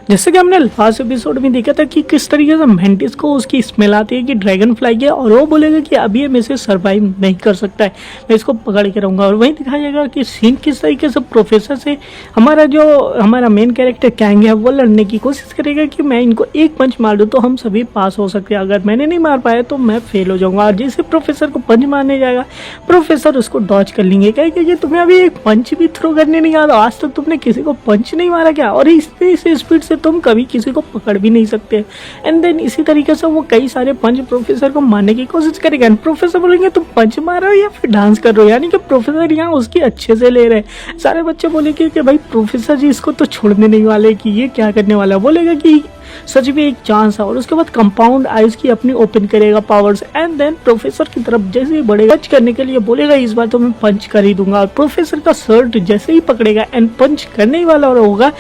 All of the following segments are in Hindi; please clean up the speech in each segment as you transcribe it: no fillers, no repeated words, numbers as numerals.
जैसे कि हमने लास्ट एपिसोड में देखा था कि किस तरीके से मेंटिस को उसकी स्मेल आती है कि ड्रैगन फ्लाई की, और वो बोलेगा कि अभी ये मेरे से सर्वाइव नहीं कर सकता है, मैं इसको पकड़ के रहूँगा। और वहीं दिखाया जाएगा कि सीन किस तरीके से प्रोफेसर से हमारा मेन कैरेक्टर कैंग है वो लड़ने की कोशिश करेगा कि मैं इनको एक पंच मार दूँ तो हम सभी पास हो सकते हैं, अगर मैंने नहीं मार पाया तो मैं फेल हो जाऊँगा। और जैसे प्रोफेसर को पंच मारने जाएगा प्रोफेसर उसको डॉज कर लेंगे, क्या कि तुम्हें अभी एक पंच भी थ्रो करने नहीं आता, आज तक तुमने किसी को पंच नहीं मारा क्या, और इस स्पीड से तुम कभी किसी को पकड़ भी नहीं सकते। एंड देन इसी तरीके से वो कई सारे पंच प्रोफेसर को मारने की कोशिश करेगा। एंड प्रोफेसर बोलेंगे तुम पंच मार रहे हो या फिर डांस कर रहे हो, यानी कि प्रोफेसर यहाँ उसकी अच्छे से ले रहे हैं। सारे बच्चे बोलेंगे कि भाई प्रोफेसर जी इसको तो छोड़ने नहीं वाले कि ये क्या करने वाला है। बोलेगा कि सच भी एक चांस है, और उसके बाद कंपाउंड आइज की अपनी ओपन करेगा पावर्स। एंड देन प्रोफेसर की तरफ जैसे ही बढ़ेगा पंच करने के लिए बोलेगा इस बार तो मैं पंच कर ही दूंगा। और प्रोफेसर का शर्ट जैसे ही पकड़ेगा एंड पंच करने ही वाला होगा,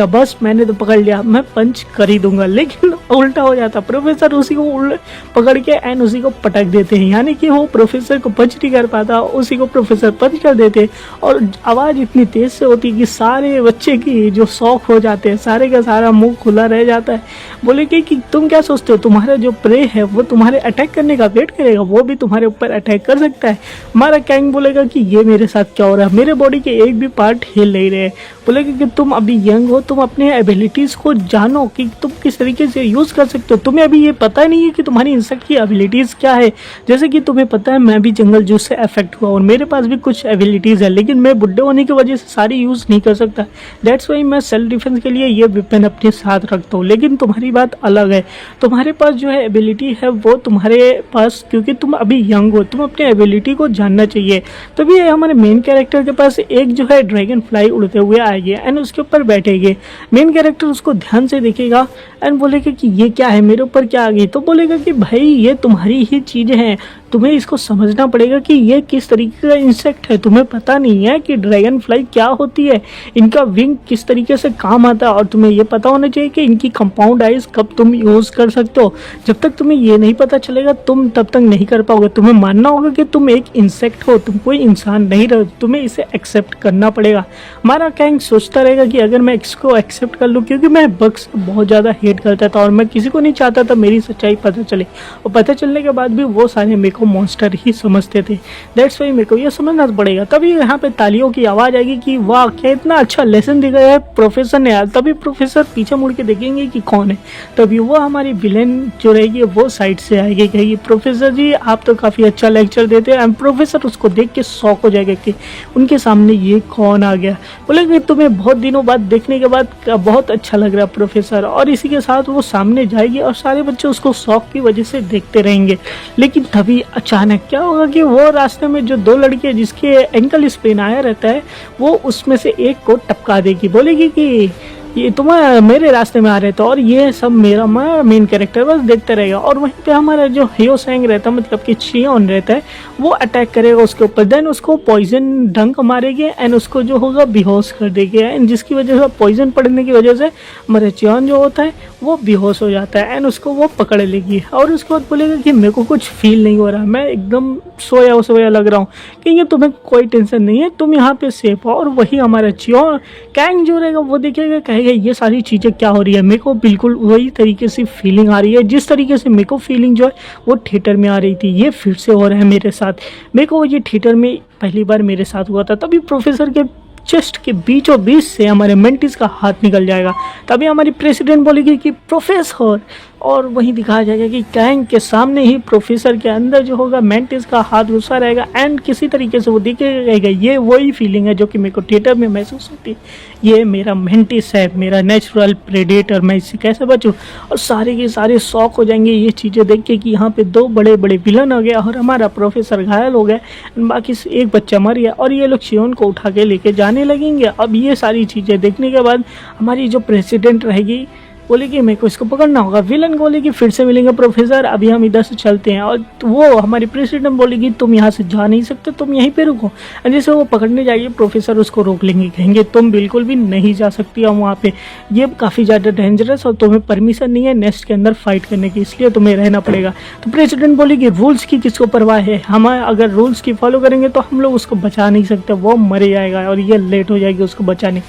बस मैंने तो पकड़ लिया, मैं पंच कर ही दूंगा। लेकिन उल्टा हो जाता, प्रोफेसर उसी को पकड़ के एंड उसी को पटक देते हैं, यानी कि वो प्रोफेसर को पंच नहीं कर पाता, उसी को प्रोफेसर पंच कर देते। और आवाज इतनी तेज से होती है कि सारे बच्चे की जो शौक हो जाते हैं, सारे का सारा मुंह खुला रह जाता है। बोलेगी कि तुम क्या सोचते हो तुम्हारा जो प्रे है वो तुम्हारे अटैक करने का वेट करेगा, वो भी तुम्हारे ऊपर अटैक कर सकता है। हमारा कैंग बोलेगा कि ये मेरे साथ क्या हो रहा है, मेरे बॉडी के एक भी पार्ट हिल नहीं रहे। बोलेगा कि तुम अभी यंग हो, तुम अपने एबिलिटीज़ को जानो कि तुम किस तरीके से यूज़ कर सकते हो, तुम्हें अभी ये पता नहीं है कि तुम्हारी इंसेक्ट की एबिलिटीज़ क्या है। जैसे कि तुम्हें पता है मैं भी जंगल जूस से अफेक्ट हुआ और मेरे पास भी कुछ एबिलिटीज़ है, लेकिन मैं बुढ़े होने की वजह से सारी यूज़ नहीं कर सकता। दैट्स वाई मैं सेल्फ डिफेंस के लिए ये वेपन अपने साथ रखता हूँ। लेकिन तुम्हारी बात अलग है, तुम्हारे पास जो है एबिलिटी है वो तुम्हारे पास, क्योंकि तुम अभी यंग हो, तुम अपने एबिलिटी को जानना चाहिए। तभी हमारे मेन कैरेक्टर के पास एक जो है ड्रैगन फ्लाई उड़ते हुए आएगी एंड उसके ऊपर बैठेगी। मेन कैरेक्टर उसको ध्यान से देखेगा एंड बोलेगा कि ये क्या है, मेरे ऊपर क्या आ गई। तो बोलेगा कि भाई ये तुम्हारी ही चीज़ें हैं, तुम्हें इसको समझना पड़ेगा कि ये किस तरीके का इंसेक्ट है। तुम्हें पता नहीं है कि ड्रैगन फ्लाई क्या होती है, इनका विंग किस तरीके से काम आता है, और तुम्हें ये पता होना चाहिए कि इनकी कंपाउंड आइज कब तुम यूज़ कर सकते हो। जब तक तुम्हें ये नहीं पता चलेगा तुम तब तक नहीं कर पाओगे। तुम्हें मानना होगा कि तुम एक इंसेक्ट हो, तुम कोई इंसान नहीं रहो, तुम्हें इसे एक्सेप्ट करना पड़ेगा। हमारा कैंग सोचता रहेगा कि अगर मैं इसको एक्सेप्ट कर लूँ, क्योंकि मैं बग्स को बहुत ज़्यादा हेट करता था और मैं किसी को नहीं चाहता था मेरी सच्चाई पता चले, और पता चलने के बाद भी वो सारे मेरे को मॉन्स्टर ही समझते थे। दैट्स वाई मेरे को ये समझना पड़ेगा। तभी यहाँ पे तालियों की आवाज़ आएगी कि वाह क्या इतना अच्छा लेसन दिखाया है प्रोफेसर ने यार। तभी प्रोफेसर पीछे मुड़ के देखेंगे कि कौन है, तभी वो हमारी विलेन जो रहेगी वो साइड से आएगी, कहेगी प्रोफेसर जी आप तो काफ़ी अच्छा लेक्चर देते हैं। एंड प्रोफेसर उसको देख के शॉक हो जाएगा कि उनके सामने ये कौन आ गया। बोलेंगे तुम्हें बहुत दिनों बाद देखने के बाद बहुत अच्छा लग रहा है प्रोफेसर, और इसी के साथ वो सामने जाएगी और सारे बच्चे उसको शौक की वजह से देखते रहेंगे। लेकिन तभी अचानक क्या होगा कि वो रास्ते में जो दो लड़के जिसके एंकल स्पेन आया रहता है वो उसमें से एक को टपका देगी। बोलेगी कि ये तुम मेरे रास्ते में आ रहे थे, और ये सब मेरा मेन कैरेक्टर बस देखते रहेगा। और वहीं पे हमारा जो हियो सेंग रहता है, मतलब कि चियोन रहता है, वो अटैक करेगा उसके ऊपर। देन उसको पॉइजन डंक मारेगी एंड उसको जो होगा बेहोश कर देगी, एंड जिसकी वजह से पॉइजन पड़ने की वजह से हमारा चियोन जो होता है वो बेहोश हो जाता है एंड उसको वो पकड़ लेगी। और उसके बाद बोलेगा कि मेरे को कुछ फील नहीं हो रहा, मैं एकदम सोया लग रहा हूँ, क्योंकि तुम्हें कोई टेंशन नहीं है, तुम यहाँ पे सेफ हो। और वही हमारा चियोन कैंग जो रहेगा वो देखेगा, कहेगा ये सारी चीज़ें क्या हो रही है। मेरे को बिल्कुल वही तरीके से फीलिंग आ रही है जिस तरीके से मेरे को फीलिंग जो है वो थिएटर में आ रही थी, ये फिर से हो रहा है मेरे साथ। मेरे को ये थिएटर में पहली बार मेरे साथ हुआ था। तभी प्रोफेसर के चेस्ट के बीचों बीच से हमारे मेंटिस का हाथ निकल जाएगा। तभी हमारी प्रेसिडेंट बोलेगी कि प्रोफेसर, और वहीं दिखाया जाएगा कि कैंग के सामने ही प्रोफेसर के अंदर जो होगा मेंटिस का हाथ घुसा रहेगा एंड किसी तरीके से वो दिखेगा। ये वही फीलिंग है जो कि मेरे को थिएटर में महसूस होती है, ये मेरा मेंटिस है, मेरा नेचुरल प्रेडेटर, मैं इससे कैसे बचूं। और सारे के सारे शौक हो जाएंगे ये चीज़ें देख के कि यहाँ पे दो बड़े बड़े विलन हो गया और हमारा प्रोफेसर घायल हो गया, बाकी एक बच्चा मर गया, और ये लोग चियोन को उठा के लेके जाने लगेंगे। अब ये सारी चीज़ें देखने के बाद हमारी जो प्रेसिडेंट रहेगी बोले कि मेरे को इसको पकड़ना होगा। विलन बोले कि फिर से मिलेंगे प्रोफेसर, अभी हम इधर से चलते हैं। और तो वो हमारी प्रेसिडेंट बोलेगी तुम यहाँ से जा नहीं सकते, तुम यहीं पे रुको। और जैसे वो पकड़ने जाएगी प्रोफेसर उसको रोक लेंगे, कहेंगे तुम बिल्कुल भी नहीं जा सकती हो वहाँ पे, ये काफ़ी ज़्यादा डेंजरस और तुम्हें परमिशन नहीं है नेस्ट के अंदर फाइट करने की, इसलिए तुम्हें रहना पड़ेगा। तो प्रेसिडेंट बोलेगी रूल्स की किसको परवाह है, हम अगर रूल्स की फॉलो करेंगे तो हम लोग उसको बचा नहीं सकते, वो मर जाएगा और ये लेट हो जाएगी उसको बचाने।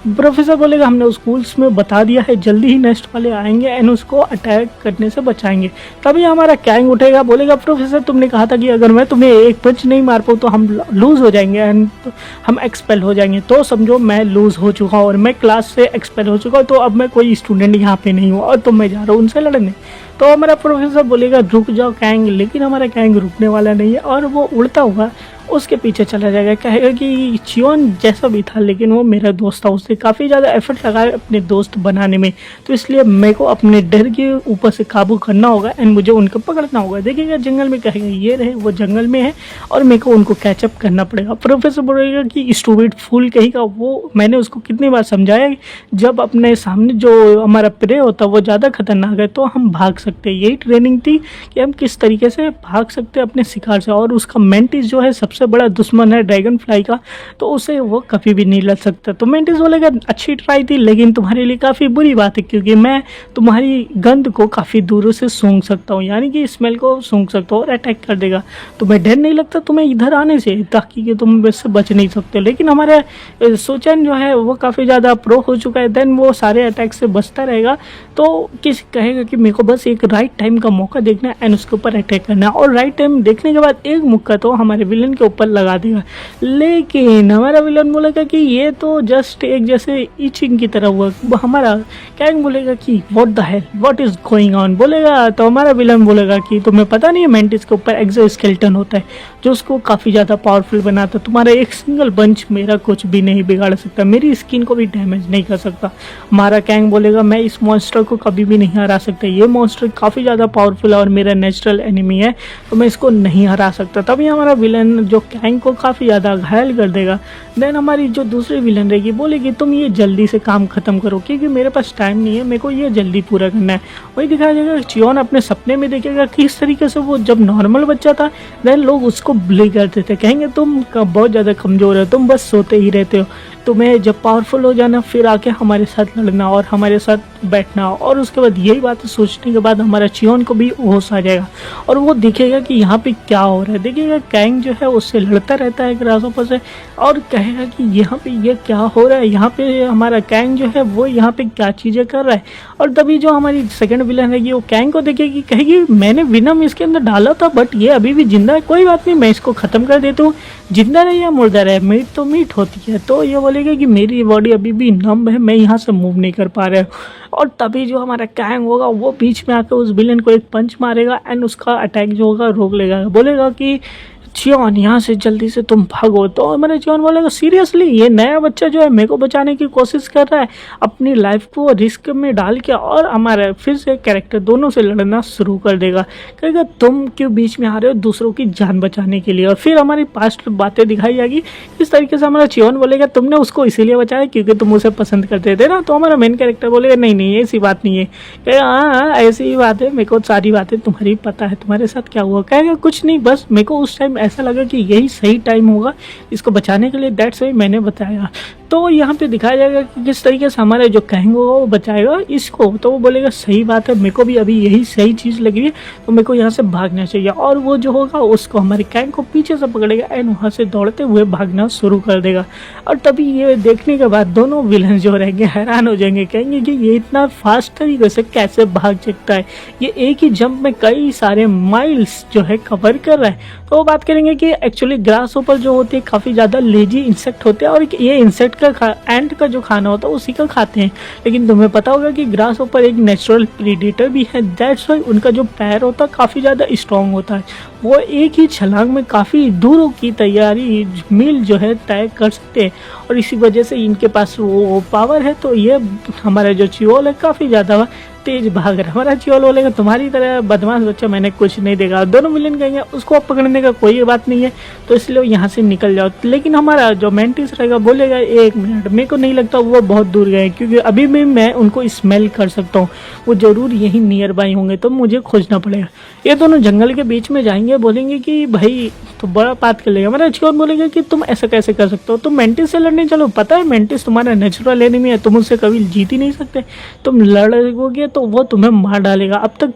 प्रोफेसर बोलेगा हमने स्कूल्स में बता दिया है, जल्दी ही नेक्स्ट वाले आएंगे एंड उसको अटैक करने से बचाएंगे। तभी हमारा कैंग उठेगा, बोलेगा प्रोफेसर तुमने कहा था कि अगर मैं तुम्हें एक पंच नहीं मार पाऊँ तो हम लूज़ हो जाएंगे एंड तो हम एक्सपेल हो जाएंगे। तो समझो मैं लूज़ हो चुका हूँ और मैं क्लास से एक्सपेल हो चुका हूँ, तो अब मैं कोई स्टूडेंट यहाँ पे नहीं हूँ और तो मैं जा रहा हूँ उनसे लड़ने। तो हमारा प्रोफेसर बोलेगा रुक जाओ कैंग, लेकिन हमारा कैंग रुकने वाला नहीं है और वो उड़ता हुआ उसके पीछे चला जाएगा। कहेगा कि चियोन जैसा भी था लेकिन वो मेरा दोस्त था, उसने काफ़ी ज़्यादा एफर्ट लगाया अपने दोस्त बनाने में, तो इसलिए मेरे को अपने डर के ऊपर से काबू करना होगा एंड मुझे उनको पकड़ना होगा। देखिएगा जंगल में, कहेगा ये रहे वो जंगल में है और मेरे को उनको कैचअप करना पड़ेगा। प्रोफेसर बोलेगा कि स्टूपिड फूल कहेगा, वो मैंने उसको कितनी बार समझाया जब अपने सामने जो हमारा प्रे होता है वो ज़्यादा खतरनाक है तो हम भाग सकते हैं। यही ट्रेनिंग थी कि हम किस तरीके से भाग सकते हैं अपने शिकार से, और उसका मेंटिस जो है सबसे बड़ा दुश्मन है ड्रैगन फ्लाई का, तो उसे वो कभी भी नहीं लड़ सकता। तो मेंटिस बोलेगा अच्छी ट्राई थी लेकिन तुम्हारे लिए काफ़ी बुरी बात है क्योंकि मैं तुम्हारी गंध को काफ़ी दूर से सूंघ सकता हूँ, यानी कि स्मेल को सूंघ सकता हूँ और अटैक कर देगा। तुम्हें डर नहीं लगता तुम्हें इधर आने से, ताकि कि तुम इससे बच नहीं सकते। लेकिन हमारे सोचन जो है वो काफ़ी ज़्यादा प्रो हो चुका है, देन वो सारे अटैक से बचता रहेगा। तो किस कहेगा कि मेरे को बस एक राइट टाइम का मौका देखना है एंड उसके ऊपर अटैक करना है, और राइट टाइम देखने के बाद एक मुक्का तो हमारे विलन के ऊपर लगा देगा। लेकिन हमारा विलन बोलेगा कि ये तो जस्ट एक जैसे ईचिंग की तरह हुआ। हमारा कैंग बोलेगा कि what the hell, what is going on बोलेगा। तो हमारा विलन बोलेगा कि तुम्हें पता नहीं है मेंटिस के ऊपर एक्सोस्केलेटन होता है जो उसको काफ़ी ज़्यादा पावरफुल बनाता है, तुम्हारा एक सिंगल पंच मेरा कुछ भी नहीं बिगाड़ सकता, मेरी स्किन को भी डैमेज नहीं कर सकता। हमारा कैंग बोलेगा मैं इस मॉन्स्टर को कभी भी नहीं हरा सकता, ये मॉन्स्टर काफ़ी ज़्यादा पावरफुल है और मेरा नेचुरल एनिमी है तो मैं इसको नहीं हरा सकता। तभी हमारा विलन जो कैंग को काफ़ी ज़्यादा घायल कर देगा। देन हमारी जो दूसरी विलन रहेगी बोलेगी तुम ये जल्दी से काम खत्म करो क्योंकि मेरे पास टाइम नहीं है, मेरे को ये जल्दी पूरा करना है। वही दिखाया जाएगा चियोन अपने सपने में देखेगा किस तरीके से वो जब नॉर्मल बच्चा था देन लोग उसको बुली करते थे, कहेंगे तुम बहुत ज़्यादा कमज़ोर हो, तुम बस सोते ही रहते हो, तुम्हें जब पावरफुल हो जाना फिर आके हमारे साथ लड़ना और हमारे साथ बैठना। और उसके बाद यही बात सोचने के बाद हमारा चियोन को भी होश आ जाएगा और वो देखेगा कि यहाँ पे क्या हो रहा है। देखिएगा कैंग जो है उससे लड़ता रहता है ग्रासहोपर से और कहेगा कि यहाँ पे ये क्या हो रहा है, यहाँ पे हमारा कैंग जो है वो यहाँ पे क्या चीज़ें कर रहा है। और तभी जो हमारी सेकंड विलन रहेगी वो कैंग को देखेगी, कहेगी मैंने विनम इसके अंदर डाला था बट ये अभी भी जिंदा है, कोई बात नहीं मैं इसको ख़त्म कर देता हूँ, जिंदा रहे या मुर्दा रहे मीट तो मीट होती है। तो ये बोलेगा कि मेरी बॉडी अभी भी नम है, मैं यहाँ से मूव नहीं कर पा रहा हूँ। और तभी जो हमारा कैंग होगा वो बीच में आकर उस विलन को एक पंच मारेगा एंड उसका अटैक जो होगा रोक लेगा, बोलेगा कि चियोन यहाँ से जल्दी से तुम भागो। तो हमारे चियोन बोलेगा सीरियसली ये नया बच्चा जो है मेरे को बचाने की कोशिश कर रहा है, अपनी लाइफ को रिस्क में डाल के, और हमारा फिर से कैरेक्टर दोनों से लड़ना शुरू कर देगा। कहेगा तुम क्यों बीच में आ रहे हो दूसरों की जान बचाने के लिए। और फिर हमारी पास्ट बातें दिखाई जाएगी इस तरीके से। हमारा चियोन बोलेगा तुमने उसको इसीलिए बचाया क्योंकि तुम उसे पसंद करते थे ना। तो हमारा मेन कैरेक्टर बोलेगा नहीं नहीं ऐसी बात नहीं है। कहेगा हाँ ऐसी ही बात है, मेरे को सारी बातें तुम्हारी पता है, तुम्हारे साथ क्या हुआ। कहेगा कुछ नहीं, बस मेरे को उस टाइम ऐसा लगा कि यही सही टाइम होगा इसको बचाने के लिए, दैट्स व्हाई मैंने बताया। तो यहाँ पे दिखाया जाएगा कि किस तरीके से हमारा जो कैंग होगा वो बचाएगा इसको। तो वो बोलेगा सही बात है, मेरे को भी अभी यही सही चीज़ लग रही है तो मेरे को यहाँ से भागना चाहिए। और वो जो होगा उसको हमारे कैंग को पीछे से पकड़ेगा एंड वहाँ से दौड़ते हुए भागना शुरू कर देगा। और तभी ये देखने के बाद दोनों विलन जो रहेंगे हैरान हो जाएंगे, कहेंगे कि ये इतना फास्ट तरीके से कैसे भाग सकता है, ये एक ही जंप में कई सारे माइल्स जो है कवर कर रहा है। तो वो बात करेंगे कि एक्चुअली ग्रासहोपर जो होते हैं काफ़ी ज़्यादा लेजी इंसेक्ट होते हैं और ये इंसेक्ट का एंट का जो खाना होता है उसी का खाते हैं। लेकिन तुम्हें पता होगा कि ग्रासहोपर एक नेचुरल प्रीडेटर भी है, दैट्स व्हाई उनका जो पैर होता है काफ़ी ज़्यादा स्ट्रॉन्ग होता है। वो एक ही छलांग में काफ़ी दूरों की तैयारी मील जो है तय कर सकते हैं, और इसी वजह से इनके पास वो पावर है। तो ये हमारा जो चिओल है काफ़ी ज़्यादा तेज भाग रहा है। हमारा चिओल बोलेगा तुम्हारी तरह बदमाश बच्चा मैंने कुछ नहीं देखा। दोनों विलेन कहेंगे उसको अब पकड़ने का कोई बात नहीं है, तो इसलिए यहाँ से निकल जाओ। लेकिन हमारा जो मेंटिस रहेगा बोलेगा 1 मिनट, मेरे को नहीं लगता वो बहुत दूर गए, क्योंकि अभी भी मैं उनको स्मेल कर सकता हूँ, वो ज़रूर यहीं नियर बाई होंगे, तो मुझे खोजना पड़ेगा। ये दोनों जंगल के बीच में जाएंगे, बोलेंगे कि भाई तो बड़ा बात कर लेगा। हमारा चिओल बोलेगा कि तुम ऐसा कैसे कर सकते हो, तुम मेंटिस से लड़ने चलो, पता है मेंटिस तुम्हारा नेचुरल एनिमी है, तुम उससे कभी जीत ही नहीं सकते, तुम लड़ोगे तो वो तुम्हें मार डालेगा। अब तक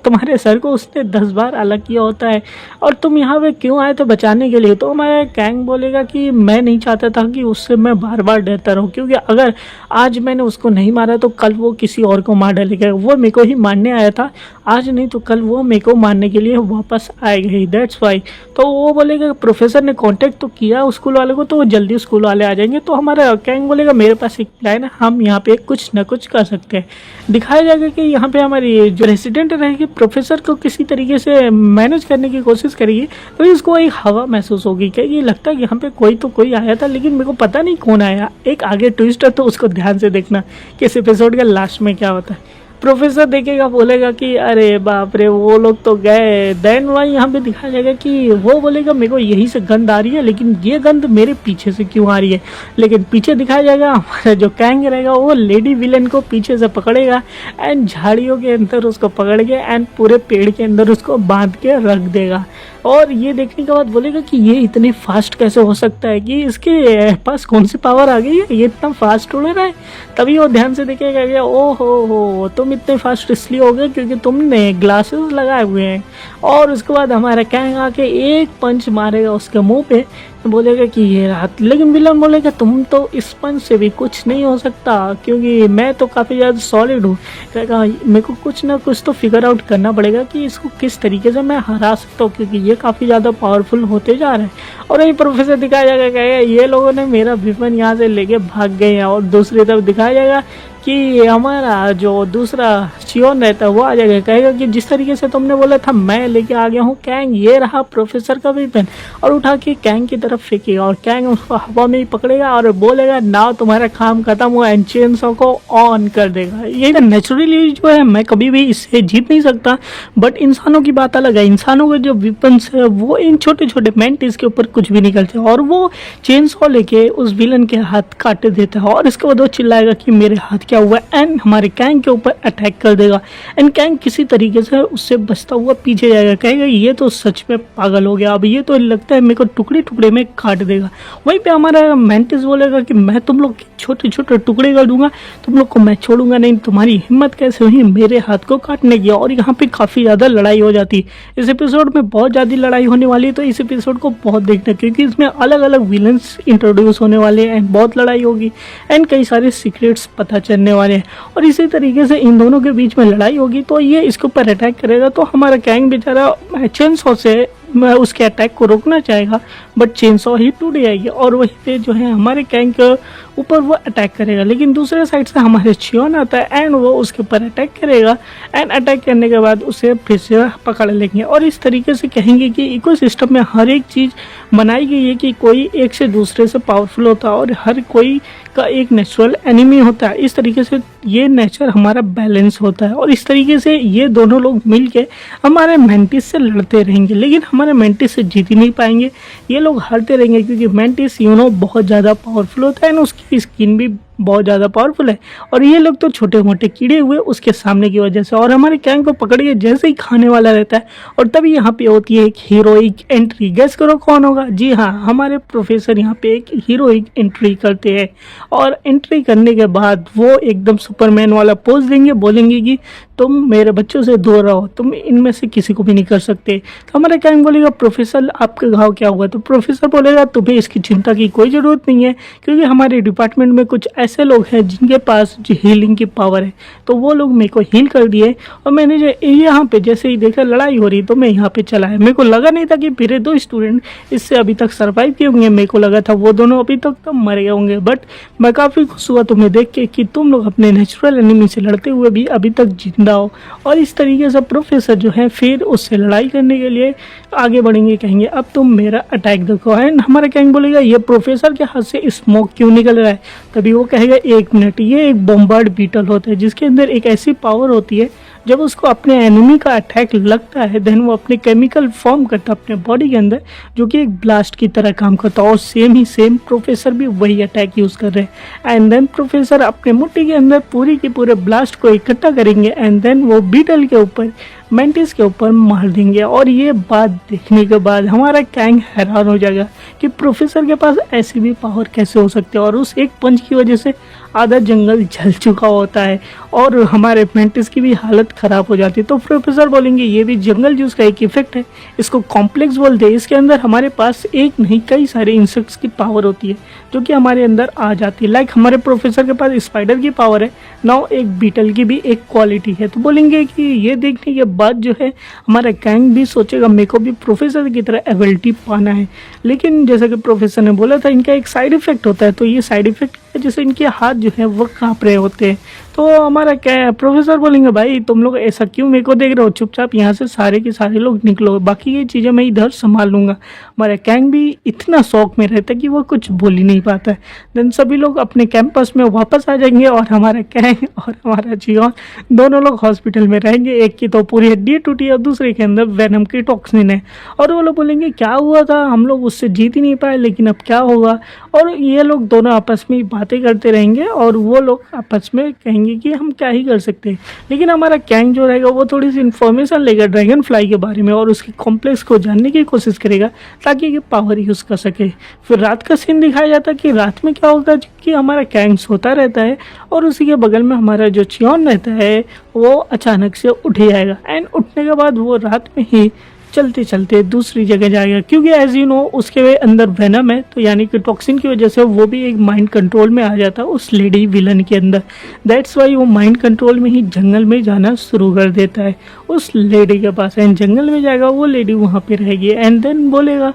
तुम्हारे सर को उसने 10 बार अलग किया होता है, और तुम यहाँ पे क्यों आए थे बचाने के लिए। तो हमारा कैंग बोलेगा कि मैं नहीं चाहता था कि उससे मैं बार बार डरता रहूँ, क्योंकि अगर आज मैंने उसको नहीं मारा तो कल वो किसी और को मार डालेगा। वो मेरे को ही मारने आया था, आज नहीं तो कल वो मेरे को मारने के लिए वापस आएगा ही, दैट्स वाई। तो वो बोलेगा प्रोफेसर ने कांटेक्ट तो किया स्कूल वाले को, तो वो जल्दी स्कूल वाले आ जाएंगे। तो हमारा कैंग बोलेगा मेरे पास एक प्लान है, हम यहाँ पे कुछ ना कुछ कर सकते हैं। दिखाया जाएगा कि यहाँ पे हमारी जो रेसिडेंट रहेगी प्रोफेसर को किसी तरीके से मैनेज करने की कोशिश करेगी, तो इसको एक हवा महसूस होगी कि ये लगता है कि यहाँ पे कोई आया था, लेकिन मेरे को पता नहीं कौन आया। एक आगे ट्विस्ट है, तो उसको ध्यान से देखना कि इस एपिसोड के लास्ट में क्या होता है। प्रोफेसर देखेगा, बोलेगा कि अरे बाप रे वो लोग तो गए। देन वही यहाँ पे दिखाया जाएगा कि वो बोलेगा मेरे को यहीं से गंध आ रही है, लेकिन ये गंध मेरे पीछे से क्यों आ रही है। लेकिन पीछे दिखाया जाएगा हमारा जो कैंग रहेगा वो लेडी विलन को पीछे से पकड़ेगा एंड झाड़ियों के अंदर उसको पकड़ के एंड पूरे पेड़ के अंदर उसको बांध के रख देगा। और ये देखने के बाद बोलेगा कि ये इतने फास्ट कैसे हो सकता है, कि इसके पास कौन सी पावर आ गई है, ये इतना फास्ट उड़ रहा है। तभी वो ध्यान से देखेगा, ओ हो तुम इतने फास्ट इसलिए हो गए क्योंकि तुमने ग्लासेस लगाए हुए हैं। और उसके बाद हमारा कैंग आके एक पंच मारेगा उसके मुंह पे, बोलेगा कि ये रात। लेकिन विलन बोलेगा तुम तो इस पंच से भी कुछ नहीं हो सकता, क्योंकि मैं तो काफ़ी ज़्यादा सॉलिड हूँ। कहेगा मेरे को कुछ ना कुछ तो फिगर आउट करना पड़ेगा कि इसको किस तरीके से मैं हरा सकता हूँ, क्योंकि ये काफ़ी ज़्यादा पावरफुल होते जा रहे हैं। और यही प्रोफेसर दिखाया जाएगा, कहेगा ये लोगों ने मेरा विपन यहाँ से लेके भाग गए हैं। और दूसरी तरफ दिखाया जाएगा कि हमारा जो दूसरा चिओन रहता है वो आ जाएगा, कहेगा कि जिस तरीके से तुमने बोला था मैं लेके आ गया हूँ कैंग, ये रहा प्रोफेसर का वेपन। और उठा के कैंग की तरफ फेंकेगा, और कैंग उसको हवा में ही पकड़ेगा और बोलेगा नाउ तुम्हारा काम खत्म हुआ, एंड चेनसॉ को ऑन कर देगा। ये नेचुरली जो है मैं कभी भी इससे जीत नहीं सकता, बट इंसानों की बात अलग है। इंसानों के जो वेपन्स है वो इन छोटे छोटे मेंटिस के ऊपर कुछ भी नहीं करते, और वो चेनसॉ लेके उस विलन के हाथ काट देता है। और इसके बाद वो चिल्लाएगा कि मेरे हाथ क्या हुआ, एंड हमारे कैंग के ऊपर अटैक कर देगा। एंड कैंग किसी तरीके से उससे बचता हुआ पीछे जाएगा, कहेगा ये तो सच में पागल हो गया, अब ये तो लगता है मेरे को टुकड़े टुकड़े में काट देगा। वहीं पे हमारा मेंटिस बोलेगा कि मैं तुम लोग छोटे छोटे टुकड़े कर दूंगा, तुम लोग को मैं छोड़ूंगा नहीं, तुम्हारी हिम्मत कैसे हुई मेरे हाथ को काटने की। और यहाँ पे काफ़ी ज़्यादा लड़ाई हो जाती है। इस एपिसोड में बहुत ज़्यादा लड़ाई होने वाली है, तो इस एपिसोड को बहुत देखना, क्योंकि इसमें अलग अलग विलन्स इंट्रोड्यूस होने वाले हैं, बहुत लड़ाई होगी एंड कई सारे सीक्रेट्स पता चलने वाले हैं। और इसी तरीके से इन दोनों के बीच में लड़ाई होगी, तो ये इसके ऊपर अटैक करेगा। तो हमारा कैंग बेचारा चेनसॉ से उसके अटैक को रोकना चाहेगा, बट चेनसॉ ही टूट जाएगी, और वहीं पे जो है हमारे कैंग के ऊपर वो अटैक करेगा। लेकिन दूसरे साइड से हमारे चिओन आता है एंड वो उसके ऊपर अटैक करेगा, एंड अटैक करने के बाद उसे फिर से पकड़ लेंगे। और इस तरीके से कहेंगे कि इकोसिस्टम में हर एक चीज़ बनाई गई है कि कोई एक से दूसरे से पावरफुल होता है, और हर कोई का एक नेचुरल एनिमी होता है। इस तरीके से ये नेचर हमारा बैलेंस होता है, और इस तरीके से ये दोनों लोग मिलके हमारे मेंटिस से लड़ते रहेंगे, लेकिन हमारे मेंटिस से जीत ही नहीं पाएंगे। ये लोग हारते रहेंगे, क्योंकि मेंटिस बहुत ज़्यादा पावरफुल होता है, उसकी स्किन भी बहुत ज़्यादा पावरफुल है, और ये लोग तो छोटे मोटे कीड़े हुए उसके सामने की वजह से। और हमारे कैंग को पकड़ के जैसे ही खाने वाला रहता है, और तभी यहाँ पे होती है एक हीरोइक एंट्री। गेस करो कौन होगा? जी हाँ, हमारे प्रोफेसर यहाँ पे एक हीरोइक एंट्री करते हैं, और एंट्री करने के बाद वो एकदम सुपरमैन वाला पोज देंगे, बोलेंगे कि तुम मेरे बच्चों से दूर रहो, तुम इनमें से किसी को भी नहीं कर सकते। तो हमारा कैंग बोलेगा प्रोफेसर आपके घाव क्या हुआ? तो प्रोफेसर बोलेगा तुम्हें इसकी चिंता की कोई ज़रूरत नहीं है, क्योंकि हमारे डिपार्टमेंट में कुछ ऐसे लोग हैं जिनके पास जो हीलिंग की पावर है, तो वो लोग मेरे को हील कर दिए। और मैंने जो यहाँ पे जैसे ही देखा लड़ाई हो रही, तो मैं यहाँ पे चला है। मेरे को लगा नहीं था कि मेरे 2 स्टूडेंट इससे अभी तक सर्वाइव किए होंगे, मेरे को लगा था वो दोनों अभी तक तो मर गए होंगे। बट मैं काफ़ी खुश हुआ तुम्हें देख के कि तुम लोग अपने नेचुरल एनिमी से लड़ते हुए भी अभी तक जीतने जिंदा हो। और इस तरीके से प्रोफेसर जो है फिर उससे लड़ाई करने के लिए आगे बढ़ेंगे, कहेंगे अब तुम मेरा अटैक देखो। एंड हमारा गैंग बोलेगा ये प्रोफेसर के हाथ से स्मोक क्यों निकल रहा है। तभी वो कहेगा 1 मिनट, ये एक बॉम्बार्ड बीटल होता है जिसके अंदर एक ऐसी पावर होती है, जब उसको अपने एनिमी का अटैक लगता है देन वो अपने केमिकल फॉर्म करता है अपने बॉडी के अंदर, जो कि एक ब्लास्ट की तरह काम करता है। और सेम प्रोफेसर भी वही अटैक यूज़ कर रहे हैं। एंड देन प्रोफेसर अपने मुट्ठी के अंदर पूरी की पूरे ब्लास्ट को इकट्ठा करेंगे एंड देन वो बीटल के ऊपर, मेंटिस के ऊपर मार देंगे। और ये बात देखने के बाद हमारा गैंग हैरान हो जाएगा कि प्रोफेसर के पास ऐसी भी पावर कैसे हो सकती है। और उस एक पंच की वजह से आधा जंगल जल चुका होता है और हमारे मेंटिस की भी हालत ख़राब हो जाती है। तो प्रोफेसर बोलेंगे ये भी जंगल जूस का एक इफेक्ट है, इसको कॉम्प्लेक्स बोलते हैं। इसके अंदर हमारे पास एक नहीं कई सारे इंसेक्ट्स की पावर होती है जो कि हमारे अंदर आ जाती है। लाइक हमारे प्रोफेसर के पास स्पाइडर की पावर है, नाउ एक बीटल की भी एक क्वालिटी है। तो बोलेंगे कि ये देखने के बाद जो है हमारा गैंग भी सोचेगा मेरे को भी प्रोफेसर की तरह एबिलिटी पाना है। लेकिन जैसा कि प्रोफेसर ने बोला था इनका एक साइड इफेक्ट होता है, तो ये साइड इफेक्ट है जैसे इनके हाथ जो है वो काँप रहे होते हैं। तो हमारा क्या प्रोफेसर बोलेंगे भाई तुम लोग ऐसा क्यों मेरे को देख रहे हो, चुपचाप यहाँ से सारे के सारे लोग निकलो, बाकी ये चीज़ें मैं इधर संभाल लूँगा। हमारा गैंग भी इतना शौक में रहता है कि वो कुछ बोल ही नहीं पाता है। देन सभी लोग अपने कैंपस में वापस आ जाएंगे और हमारा गैंग और हमारा जियोन दोनों लोग हॉस्पिटल में रहेंगे। एक की तो पूरी हड्डी टूटी है, दूसरे के अंदर वेनम की टॉक्सिन है। और वो लोग बोलेंगे क्या हुआ था, हम लोग उससे जीत ही नहीं पाए, लेकिन अब क्या होगा। और ये लोग दोनों आपस में बातें करते रहेंगे और वो लोग आपस में कहेंगे कि हम क्या ही कर सकते हैं। लेकिन हमारा गैंग जो रहेगा वो थोड़ी सी इन्फॉर्मेशन लेगा ड्रैगन फ्लाई के बारे में और उसके कॉम्प्लेक्स को जानने की कोशिश करेगा ताकि ये पावर यूज़ कर सके। फिर रात का सीन दिखाया जाता है कि रात में क्या होगा कि हमारा गैंग सोता रहता है और उसी के बगल में हमारा जो चियोन रहता है वो अचानक से उठ जाएगा। एंड उठने के बाद वो रात में ही चलते चलते दूसरी जगह जाएगा, क्योंकि एज यू नो उसके अंदर वेनम है, तो यानी कि टॉक्सिन की वजह से वो भी एक माइंड कंट्रोल में आ जाता है उस लेडी विलन के अंदर। दैट्स वाई वो माइंड कंट्रोल में ही जंगल में जाना शुरू कर देता है उस लेडी के पास। एंड जंगल में जाएगा, वो लेडी वहाँ पे रहेगी एंड देन बोलेगा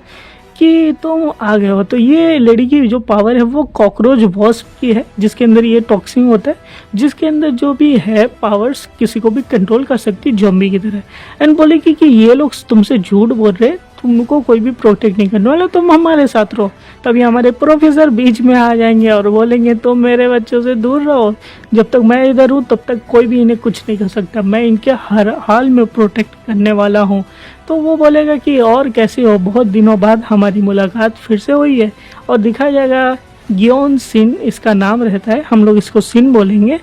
कि तुम आ गए हो। तो ये लेडी की जो पावर है वो कॉकरोच वॉस्प की है, जिसके अंदर ये टॉक्सिन होता है, जिसके अंदर जो भी है पावर्स किसी को भी कंट्रोल कर सकती है ज़ॉम्बी की तरह। एंड बोलेगी कि ये लोग तुमसे झूठ बोल रहे, तुमको कोई भी प्रोटेक्ट नहीं करने वाला, तुम हमारे साथ रहो। तभी हमारे प्रोफेसर बीच में आ जाएंगे और बोलेंगे तुम मेरे बच्चों से दूर रहो, जब तक मैं इधर हूँ तब तक कोई भी इन्हें कुछ नहीं कर सकता, मैं इनके हर हाल में प्रोटेक्ट करने वाला हूँ। तो वो बोलेगा कि और कैसे हो, बहुत दिनों बाद हमारी मुलाकात फिर से हुई है। और दिखाया जाएगा गियोन सिन इसका नाम रहता है, हम लोग इसको सिन बोलेंगे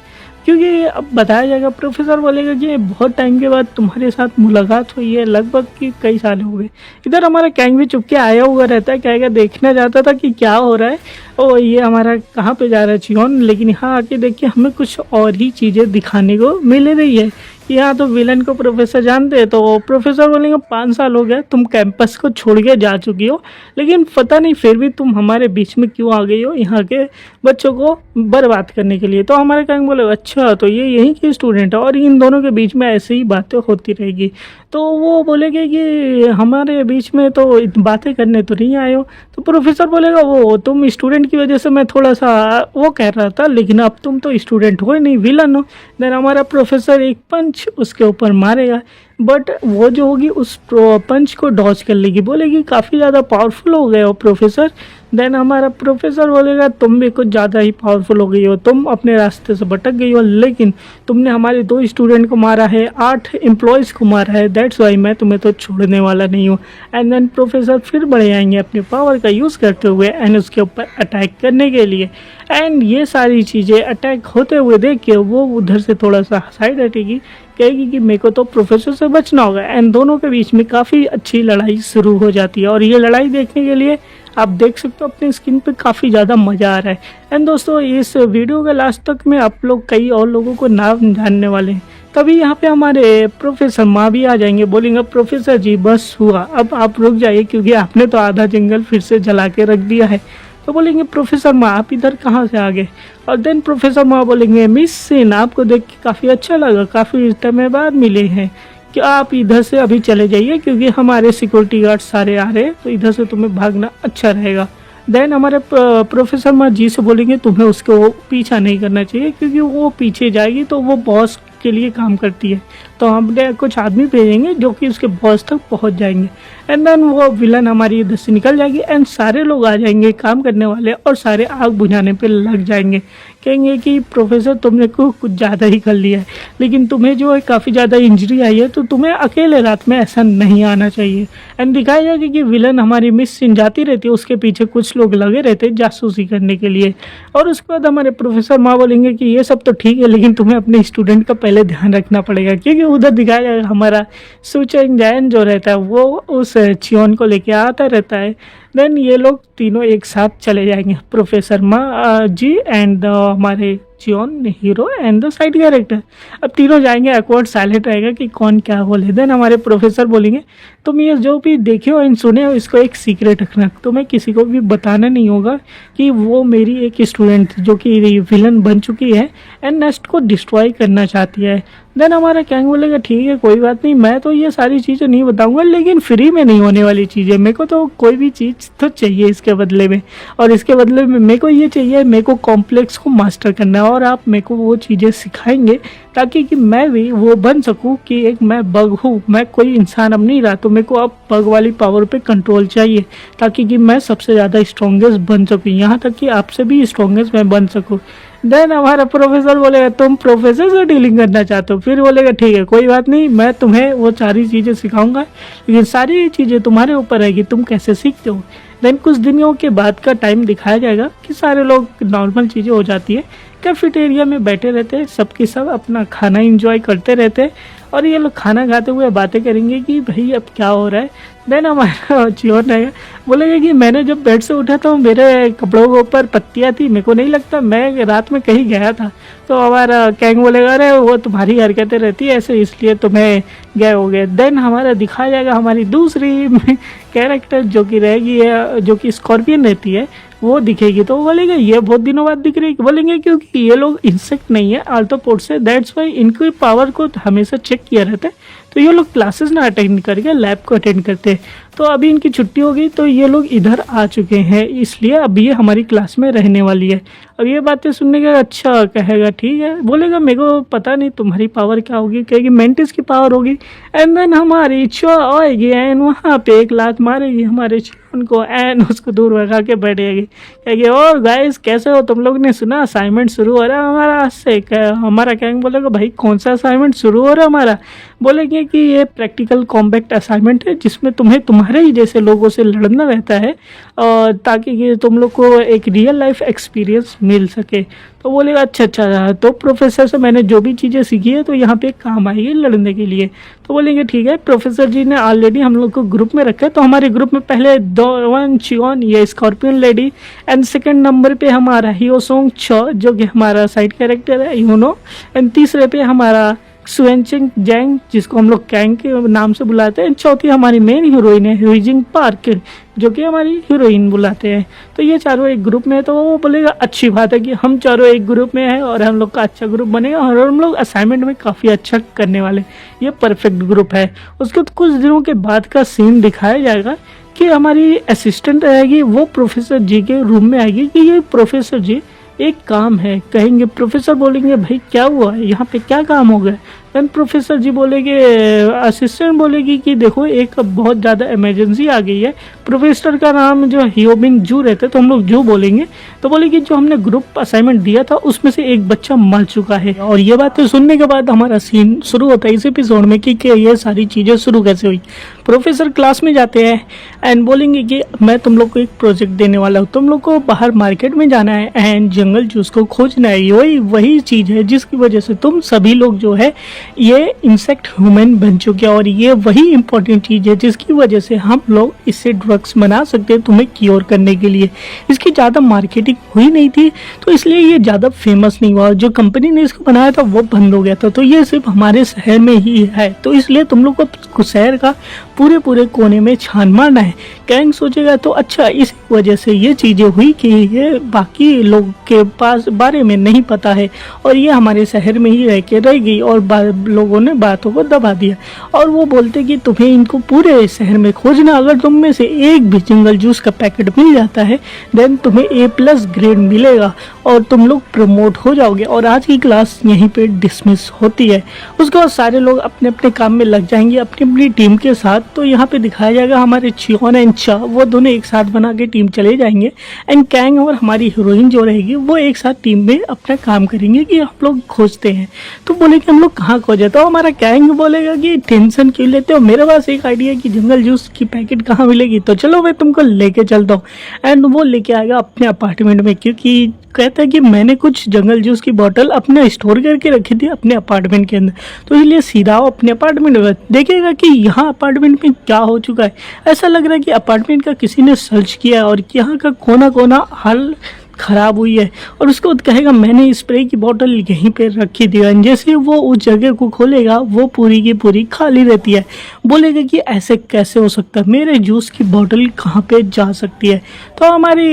क्योंकि अब बताया जाएगा। प्रोफेसर बोलेगा कि बहुत टाइम के बाद तुम्हारे साथ मुलाकात हुई है, लगभग कि कई साल हो गए। इधर हमारा गैंग भी चुपके आया हुआ रहता है, कहेगा देखना चाहता था कि क्या हो रहा है, ओ ये हमारा कहाँ पे जा रहा है चियोन। लेकिन यहाँ आके देखिए हमें कुछ और ही चीज़ें दिखाने को मिल रही है। यहाँ तो विलन को प्रोफेसर जानते हैं, तो प्रोफेसर बोलेंगे 5 साल हो गए तुम कैंपस को छोड़ के जा चुकी हो, लेकिन पता नहीं फिर भी तुम हमारे बीच में क्यों आ गई हो यहाँ के बच्चों को बर्बाद करने के लिए। तो हमारे गैंग बोले अच्छा तो ये यहीं की स्टूडेंट है और इन दोनों के बीच में ऐसे ही बातें होती रहेगी। तो वो बोलेंगे कि हमारे बीच में तो बातें करने तो नहीं आए हो। तो प्रोफेसर बोलेगा वो तुम स्टूडेंट की वजह से मैं थोड़ा सा वो कह रहा था, लेकिन अब तुम तो स्टूडेंट हो नहीं विलन हो। देन हमारा प्रोफेसर एक पंच उसके ऊपर मारेगा, बट वो जो होगी उस पंच को डॉज कर लेगी, बोलेगी काफ़ी ज़्यादा पावरफुल हो गए हो प्रोफेसर। देन हमारा प्रोफेसर बोलेगा तुम भी कुछ ज़्यादा ही पावरफुल हो गई हो, तुम अपने रास्ते से भटक गई हो, लेकिन तुमने हमारे 2 स्टूडेंट को मारा है, 8 एम्प्लॉयज़ को मारा है, दैट्स वाई मैं तुम्हें तो छोड़ने वाला नहीं हूँ। एंड देन प्रोफेसर फिर बढ़े आएंगे अपने पावर का यूज़ करते हुए एंड उसके ऊपर अटैक करने के लिए। एंड ये सारी चीज़ें अटैक होते हुए देख के वो उधर से थोड़ा सा साइड हटेगी, कहेगी कि मेरे को तो प्रोफेसर से बचना होगा। एंड दोनों के बीच में काफ़ी अच्छी लड़ाई शुरू हो जाती है और ये लड़ाई देखने के लिए आप देख सकते हो अपनी स्क्रीन पे काफ़ी ज़्यादा मज़ा आ रहा है। एंड दोस्तों इस वीडियो के लास्ट तक में आप लोग कई और लोगों को नाम जानने वाले हैं। तभी यहाँ पे हमारे प्रोफेसर माँ भी आ जाएंगे, बोलेंगे प्रोफेसर जी बस हुआ, अब आप रुक जाइए क्योंकि आपने तो आधा जंगल फिर से जला के रख दिया है। तो बोलेंगे प्रोफेसर माँ आप इधर कहाँ से आ गए। और देन प्रोफेसर माँ बोलेंगे मिस सिन आपको देख के काफ़ी अच्छा लगा, काफ़ी टाइम बाद मिले हैं, कि आप इधर से अभी चले जाइए क्योंकि हमारे सिक्योरिटी गार्ड सारे आ रहे हैं, तो इधर से तुम्हें भागना अच्छा रहेगा। देन हमारे प्रोफेसर माँ जी से बोलेंगे तुम्हें उसको पीछा नहीं करना चाहिए क्योंकि वो पीछे जाएगी तो वो बॉस उसके लिए काम करती है। तो हमने कुछ आदमी भेजेंगे जो कि उसके बॉस तक पहुंच जाएंगे एंड देन वो विलन हमारी इधर से निकल जाएगी एंड सारे लोग आ जाएंगे काम करने वाले और सारे आग बुझाने पे लग जाएंगे। कहेंगे कि प्रोफेसर तुमने कुछ ज़्यादा ही कर लिया है, लेकिन तुम्हें जो है काफ़ी ज़्यादा इंजरी आई है तो तुम्हें अकेले रात में ऐसा नहीं आना चाहिए। एंड दिखाया जाएगा कि विलन हमारी मिस सिन जाती रहती है, उसके पीछे कुछ लोग लगे रहते हैं जासूसी करने के लिए। और उसके बाद हमारे प्रोफेसर माँ बोलेंगे कि ये सब तो ठीक है लेकिन तुम्हें अपने स्टूडेंट का पहले ध्यान रखना पड़ेगा, क्योंकि उधर दिखाया जाएगा हमारा सुचेंग जैन जो रहता है वो उस चियोन को लेके आता रहता है। देन ये लोग तीनों एक साथ चले जाएंगे, प्रोफेसर माँ जी एंड हमारे Cheon hero and the side character. अब तीनों जाएंगे, एक्वर्ड साइलेंट रहेगा कि कौन क्या बोले। देन हमारे प्रोफेसर बोलेंगे तुम ये जो भी देखे हो इन सुने हो इसको एक सीक्रेट रखना, तुम्हें किसी को भी बताना नहीं होगा कि वो मेरी एक स्टूडेंट जो कि विलन बन चुकी है एंड नेस्ट को डिस्ट्रॉय करना चाहती है। देन हमारा कैंग बोलेगा ठीक है कोई बात नहीं, मैं तो ये सारी चीज़ें नहीं बताऊंगा लेकिन फ्री में नहीं होने वाली चीज़ें, मेरे को तो कोई भी चीज़ तो चाहिए इसके बदले में, और इसके बदले में मेरे को ये चाहिए, मेरे को कॉम्प्लेक्स को मास्टर करना है और आप मेरे को वो चीज़ें सिखाएंगे ताकि कि मैं भी वो बन सकूं कि एक मैं बग हूँ, मैं कोई इंसान अब नहीं रहा, तो मेरे को अब बग वाली पावर पे कंट्रोल चाहिए ताकि कि मैं सबसे ज़्यादा स्ट्रॉन्गेस्ट बन सकूँ, यहाँ तक कि आपसे भी स्ट्रॉन्गेस्ट मैं बन सकूँ। देन हमारा प्रोफेसर बोलेगा तुम प्रोफेसर से डीलिंग करना चाहते हो, फिर बोलेगा ठीक है कोई बात नहीं, मैं तुम्हें वो सारी चीज़ें सिखाऊंगा लेकिन सारी चीज़ें तुम्हारे ऊपर रहेगी, तुम कैसे सीखते हो। देन कुछ दिनों के बाद का टाइम दिखाया जाएगा कि सारे लोग नॉर्मल चीज़ें हो जाती है, कैफेटेरिया में बैठे रहते हैं, सबके सब अपना खाना एंजॉय करते रहते हैं और ये लोग खाना खाते हुए बातें करेंगे कि भाई अब क्या हो रहा है। देन हमारा चियोन रहेगा बोलेगा कि मैंने जब बेड से उठा तो मेरे कपड़ों के ऊपर पत्तियाँ थी, मेरे को नहीं लगता मैं रात में कहीं गया था। तो हमारा कैंग बोलेगा अरे वो तुम्हारी हरकतें रहती है ऐसे इसलिए तुम्हें गए हो गए। देन हमारा दिखाया जाएगा हमारी दूसरी कैरेक्टर जो कि रहेगी जो कि स्कॉर्पियन रहती है वो दिखेगी, तो वो बोलेगा ये बहुत दिनों बाद दिख रही है, बोलेंगे क्योंकि ये लोग इंसेक्ट नहीं है आर्थ्रोपोड से, दैट्स वाई इनकी पावर को हमेशा चेक किया रहता है, तो ये लोग क्लासेस ना अटेंड करके लैब को अटेंड करते हैं। तो अभी इनकी छुट्टी हो गई तो ये लोग इधर आ चुके हैं, इसलिए अब ये हमारी क्लास में रहने वाली है। अब ये बातें सुनने का अच्छा कहेगा ठीक है, बोलेगा मेरे को पता नहीं तुम्हारी पावर क्या होगी, कहेगी मेंटिस की पावर होगी। एंड देन हमारी इच्छा आएगी एंड वहाँ पे एक लात मारेगी हमारे उनको एंड उसको दूर भगा के बैठेगी, कहेगी और गाइस कैसे हो, तुम लोग ने सुना असाइनमेंट शुरू हो रहा है हमारा आज से। हमारा कैंग बोलेगा भाई कौन सा असाइनमेंट शुरू हो रहा है हमारा, बोलेंगे कि ये प्रैक्टिकल कॉम्बैट असाइनमेंट है जिसमें तुम्हें तुम्हारे ही जैसे लोगों से लड़ना रहता है और ताकि कि तुम लोग को एक रियल लाइफ एक्सपीरियंस मिल सके। तो बोलेगा अच्छा तो प्रोफेसर से मैंने जो भी चीज़ें सीखी है तो यहाँ पे काम आएगी लड़ने के लिए। तो बोलेंगे ठीक है, प्रोफेसर जी ने ऑलरेडी हम लोग को ग्रुप में रखा है, तो हमारे ग्रुप में पहले दोवन चियोन ये scorpion lady and second number पे हमारा हियोसोंग छ जो कि हमारा साइड कैरेक्टर है यूनो, एंड तीसरे पे हमारा सुएनचिंग जैंग जिसको हम लोग कैंग के नाम से बुलाते हैं, चौथी हमारी मेन हीरोइन है ह्यूजिंग पार्क जो कि हमारी हीरोइन बुलाते हैं। तो ये चारों एक ग्रुप में है, तो वो बोलेगा अच्छी बात है कि हम चारों एक ग्रुप में हैं और हम लोग का अच्छा ग्रुप बनेगा और हम लोग असाइनमेंट में काफ़ी अच्छा करने वाले, ये परफेक्ट ग्रुप है। उसके कुछ दिनों के बाद का सीन दिखाया जाएगा कि हमारी असिस्टेंट रहेगी वो प्रोफेसर जी के रूम में आएगी कि ये प्रोफेसर जी एक काम है, कहेंगे प्रोफेसर बोलेंगे भाई क्या हुआ है यहाँ पे क्या काम हो गया। देन प्रोफेसर जी बोलेंगे असिस्टेंट बोलेगी कि देखो एक बहुत ज़्यादा इमरजेंसी आ गई है, प्रोफेसर का नाम जो हियोबिंग जू रहते तो हम लोग जू बोलेंगे, तो बोलेगी जो हमने ग्रुप असाइनमेंट दिया था उसमें से एक बच्चा मर चुका है। और ये बातें सुनने के बाद हमारा सीन शुरू होता है इस एपिसोड में कि ये सारी चीज़ें शुरू कैसे हुई। प्रोफेसर क्लास में जाते हैं एंड बोलेंगे कि मैं तुम लोग को एक प्रोजेक्ट देने वाला हूँ, तुम लोग को बाहर मार्केट में जाना है एंड जंगल जूस को खोजना है, वही चीज़ है जिसकी वजह से तुम सभी लोग जो है ये इंसेक्ट ह्यूमन बन चुके हैं और ये वही इंपॉर्टेंट चीज़ है जिसकी वजह से हम लोग इससे ड्रग्स बना सकते हैं तुम्हें क्योर करने के लिए। इसकी ज़्यादा मार्केटिंग हुई नहीं थी तो इसलिए ये ज़्यादा फेमस नहीं हुआ, जो कंपनी ने इसको बनाया था वो बंद हो गया था, तो ये सिर्फ हमारे शहर में ही है, तो इसलिए तुम लोग को शहर का पूरे कोने में छान मारना है। कैंग सोचेगा तो अच्छा इस वजह से ये चीज़ें हुई कि ये बाकी लोग के पास बारे में नहीं पता है और ये हमारे शहर में ही रह के रह गई और लोगों ने बातों को दबा दिया और वो बोलते कि तुम्हें इनको पूरे शहर में खोजना, अगर तुम में से एक भी जंगल जूस का पैकेट मिल जाता है देन तुम्हें A+ ग्रेड मिलेगा और तुम लोग प्रमोट हो जाओगे। और आज की क्लास यहीं पे डिसमिस होती है। उसके बाद सारे लोग अपने अपने काम में लग जाएंगे अपनी अपनी टीम के साथ। तो यहाँ पे दिखाया जाएगा हमारे चियोन एंड चा वो दोनों एक साथ बना के टीम चले जाएंगे, एंड कैंग और हमारी हीरोइन जो रहेगी वो एक साथ टीम में अपना काम करेंगे कि हम लोग खोजते हैं। तो बोले कि हम लोग कहाँ खोजे, तो हमारा कैंग बोलेगा कि टेंशन क्यों लेते हो, मेरे पास एक आइडिया कि जंगल जूस की पैकेट कहाँ मिलेगी, तो चलो मैं तुमको लेके चलता हूँ। एंड वो लेके आएगा अपने अपार्टमेंट में, क्योंकि कहता है कि मैंने कुछ जंगल जूस की बोतल अपने स्टोर करके रखी थी अपने अपार्टमेंट के अंदर, तो इसलिए सीधा वो अपने अपार्टमेंट में देखेगा कि यहाँ अपार्टमेंट में क्या हो चुका है। ऐसा लग रहा है कि अपार्टमेंट का किसी ने सर्च किया है और यहाँ का कोना कोना हाल खराब हुई है। और उसके बाद कहेगा मैंने स्प्रे की बोतल यहीं पे रखी थी, और जैसे वो उस जगह को खोलेगा वो पूरी की पूरी खाली रहती है। बोलेगा कि ऐसे कैसे हो सकता है, मेरे जूस की बोतल कहाँ पे जा सकती है। तो हमारी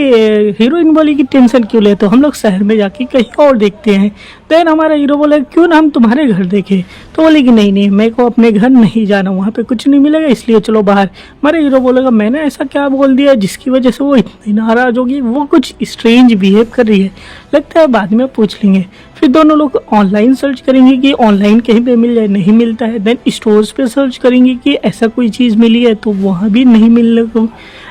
हीरोइन बोली कि टेंशन क्यों लेते हो, हम लोग शहर में जाके कहीं और देखते हैं। देन हमारा हीरो बोले क्यों ना हम तुम्हारे घर देखें, तो बोले कि नहीं नहीं मेरे को अपने घर नहीं जाना, वहाँ पे कुछ नहीं मिलेगा, इसलिए चलो बाहर। हमारे हीरो बोलेगा मैंने ऐसा क्या बोल दिया जिसकी वजह से वो इतनी नाराज होगी, वो कुछ स्ट्रेंज बिहेव कर रही है, लगता है बाद में पूछ लेंगे। फिर दोनों लोग ऑनलाइन सर्च करेंगे कि ऑनलाइन कहीं पे मिल जाए, नहीं मिलता है। देन स्टोर्स पे सर्च करेंगे कि ऐसा कोई चीज़ मिली है, तो वहाँ भी नहीं मिलने को।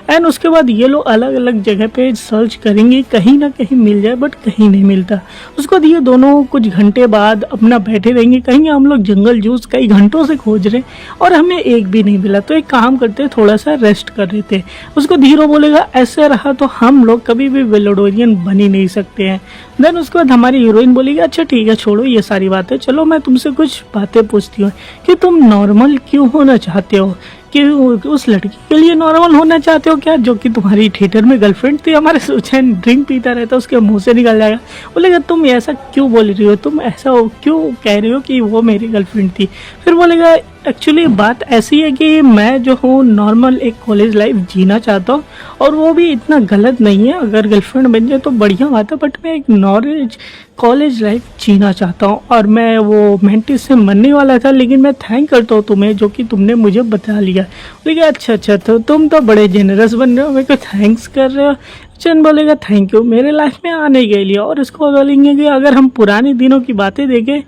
एंड उसके बाद ये लोग अलग अलग जगह पे सर्च करेंगे, कहीं ना कहीं मिल जाए, बट कहीं नहीं मिलता। उसके बाद ये दोनों कुछ घंटे बाद अपना बैठे रहेंगे, कहेंगे हम लोग जंगल जूस कई घंटों से खोज रहे और हमें एक भी नहीं मिला, तो एक काम करते थोड़ा सा रेस्ट कर रहे थे। उसको हीरो बोलेगा ऐसे रहा तो हम लोग कभी भी वेलोडोरियन बन ही नहीं सकते हैं। देन उसके बाद हमारी हीरोइन बोलेगी अच्छा ठीक है छोड़ो ये सारी बातें, चलो मैं तुमसे कुछ बातें पूछती हूँ कि तुम नॉर्मल क्यों होना चाहते हो, कि उस लड़की के लिए नॉर्मल होना चाहते हो क्या जो कि तुम्हारी थिएटर में गर्लफ्रेंड थी, हमारे सोचें ड्रिंक पीता रहता उसके मुंह से निकल जाएगा। बोलेगा तुम ऐसा क्यों बोल रही हो, तुम ऐसा क्यों कह रही हो कि वो मेरी गर्लफ्रेंड थी। फिर बोलेगा एक्चुअली बात ऐसी है कि मैं जो हूँ नॉर्मल एक कॉलेज लाइफ जीना चाहता हूँ, और वो भी इतना गलत नहीं है, अगर गर्लफ्रेंड बन जाए तो बढ़िया बात है, बट मैं एक नॉलेज कॉलेज लाइफ जीना चाहता हूँ। और मैं वो मेंटिस से मरने वाला था, लेकिन मैं थैंक करता हूँ तुम्हें जो कि तुमने मुझे बता लिया। बोलेगा अच्छा तो तुम तो बड़े जेनरस बन रहे हो, मेरे को थैंक्स कर रहे हो। चंद बोलेगा थैंक यू मेरे लाइफ में आने के लिए। और इसको बोलेंगे कि अगर हम पुराने दिनों की बातें देखें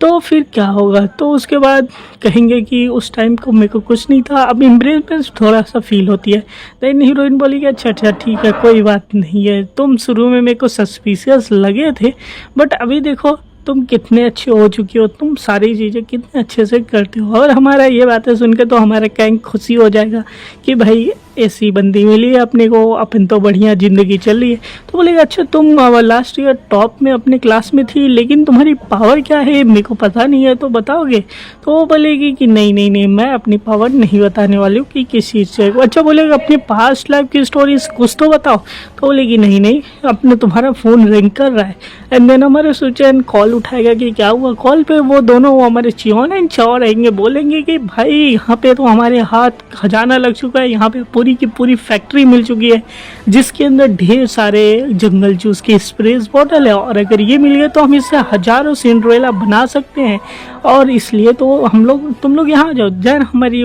तो फिर क्या होगा, तो उसके बाद कहेंगे कि उस टाइम को मेरे को कुछ नहीं था, अब एम्ब्रेसमेंट थोड़ा सा फील होती है। देन हीरोइन बोलेगी अच्छा ठीक है कोई बात नहीं है, तुम शुरू में मेरे को सस्पिशियस लगे थे, बट अभी देखो तुम कितने अच्छे हो चुकी हो, तुम सारी चीज़ें कितने अच्छे से करते हो। और हमारा ये बातें सुन के तो हमारा कैंग खुशी हो जाएगा कि भाई ऐसी बंदी मिली है अपने को, अपन तो बढ़िया ज़िंदगी चल रही है। तो बोलेगा अच्छा तुम लास्ट ईयर टॉप में अपने क्लास में थी, लेकिन तुम्हारी पावर क्या है मेरे को पता नहीं है, तो बताओगे। तो वो बोलेगी कि नहीं मैं अपनी पावर नहीं बताने वाली हूँ कि किस चीज़ से। अच्छा बोलेगा अपनी पास्ट लाइफ की स्टोरीज कुछ तो बताओ। तो बोलेगी नहीं अपने तुम्हारा फ़ोन रिंग कर रहा है। एंड देन हमारे सुचैन कॉल उठाएगा कि क्या हुआ। कॉल पे वो दोनों हमारे चियोन एंड चाओ रहेंगे, बोलेंगे कि भाई यहाँ पे तो हमारे हाथ खजाना लग चुका है, यहाँ पे पूरी की पूरी फैक्ट्री मिल चुकी है जिसके अंदर ढेर सारे जंगल जूस के स्प्रेस बॉटल है, और अगर ये मिल गए तो हम इससे हजारों सिंड्रेला बना सकते हैं, और इसलिए तो तुम लोग यहाँ आ जाओ। देन हमारी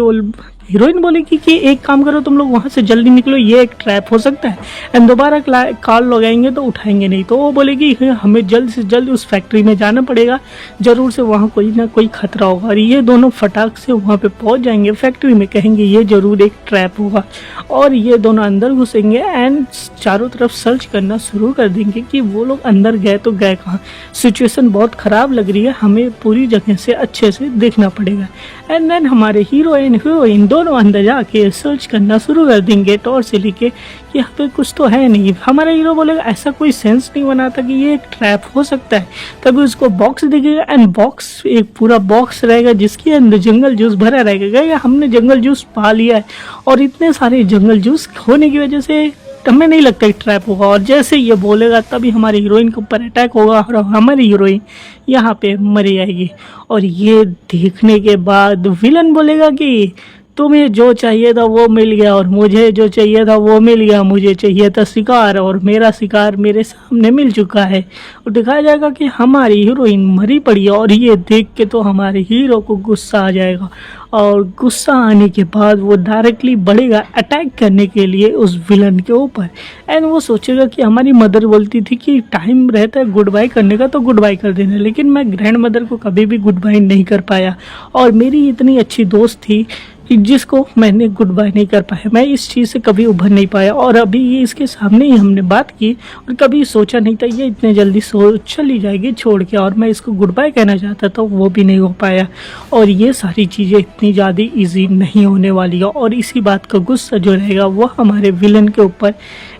हीरोइन बोलेगी कि एक काम करो तुम लोग वहाँ से जल्दी निकलो, ये एक ट्रैप हो सकता है। एंड दोबारा कॉल लगाएंगे तो उठाएंगे नहीं, तो वो बोलेगी हमें जल्द से जल्द उस फैक्ट्री में जाना पड़ेगा, ज़रूर से वहाँ कोई ना कोई खतरा होगा। और ये दोनों फटाक से वहाँ पे पहुँच जाएंगे फैक्ट्री में, कहेंगे ये ज़रूर एक ट्रैप होगा, और ये दोनों अंदर घुसेंगे एंड चारों तरफ सर्च करना शुरू कर देंगे कि वो लोग अंदर गए तो गए कहाँ। सिचुएशन बहुत ख़राब लग रही है, हमें पूरी जगह से अच्छे से देखना पड़ेगा। एंड देन हमारे हीरोइन दोनों अंदर जाके सर्च करना शुरू कर देंगे टॉर्च से लेके कि यहाँ पे कुछ तो है नहीं। हमारा हीरो बोलेगा ऐसा कोई सेंस नहीं बना था कि ये एक ट्रैप हो सकता है। तभी उसको बॉक्स दिखेगा एंड बॉक्स एक पूरा बॉक्स रहेगा जिसके अंदर जंगल जूस भरा रहेगा। हमने जंगल जूस पा लिया है, और इतने सारे जंगल जूस होने की वजह से हमें नहीं लगता कि ट्रैप होगा। और जैसे ये बोलेगा तभी हमारी हीरोइन के ऊपर अटैक होगा और हमारी हीरोइन यहाँ पे मरी जाएगी। और ये देखने के बाद विलन बोलेगा कि तुम्हें जो चाहिए था वो मिल गया और मुझे जो चाहिए था वो मिल गया। मुझे चाहिए था शिकार और मेरा शिकार मेरे सामने मिल चुका है। और दिखाया जाएगा कि हमारी हीरोइन मरी पड़ी है और ये देख के तो हमारे हीरो को गुस्सा आ जाएगा और गुस्सा आने के बाद वो डायरेक्टली बढ़ेगा अटैक करने के लिए उस विलन के ऊपर। एंड वो सोचेगा कि हमारी मदर बोलती थी कि टाइम रहता है गुड बाय करने का तो गुड बाय कर देना, लेकिन मैं ग्रैंड मदर को कभी भी गुड बाय नहीं कर पाया और मेरी इतनी अच्छी दोस्त थी जिसको मैंने गुड बाय नहीं कर पाया। मैं इस चीज़ से कभी उभर नहीं पाया और अभी ये इसके सामने ही हमने बात की और कभी सोचा नहीं था ये इतने जल्दी चली जाएगी छोड़ के, और मैं इसको गुड बाय कहना चाहता था वो भी नहीं हो पाया। और ये सारी चीज़ें इतनी ज़्यादा ईजी नहीं होने वाली है और इसी बात का गुस्सा जो रहेगा वो हमारे विलन के ऊपर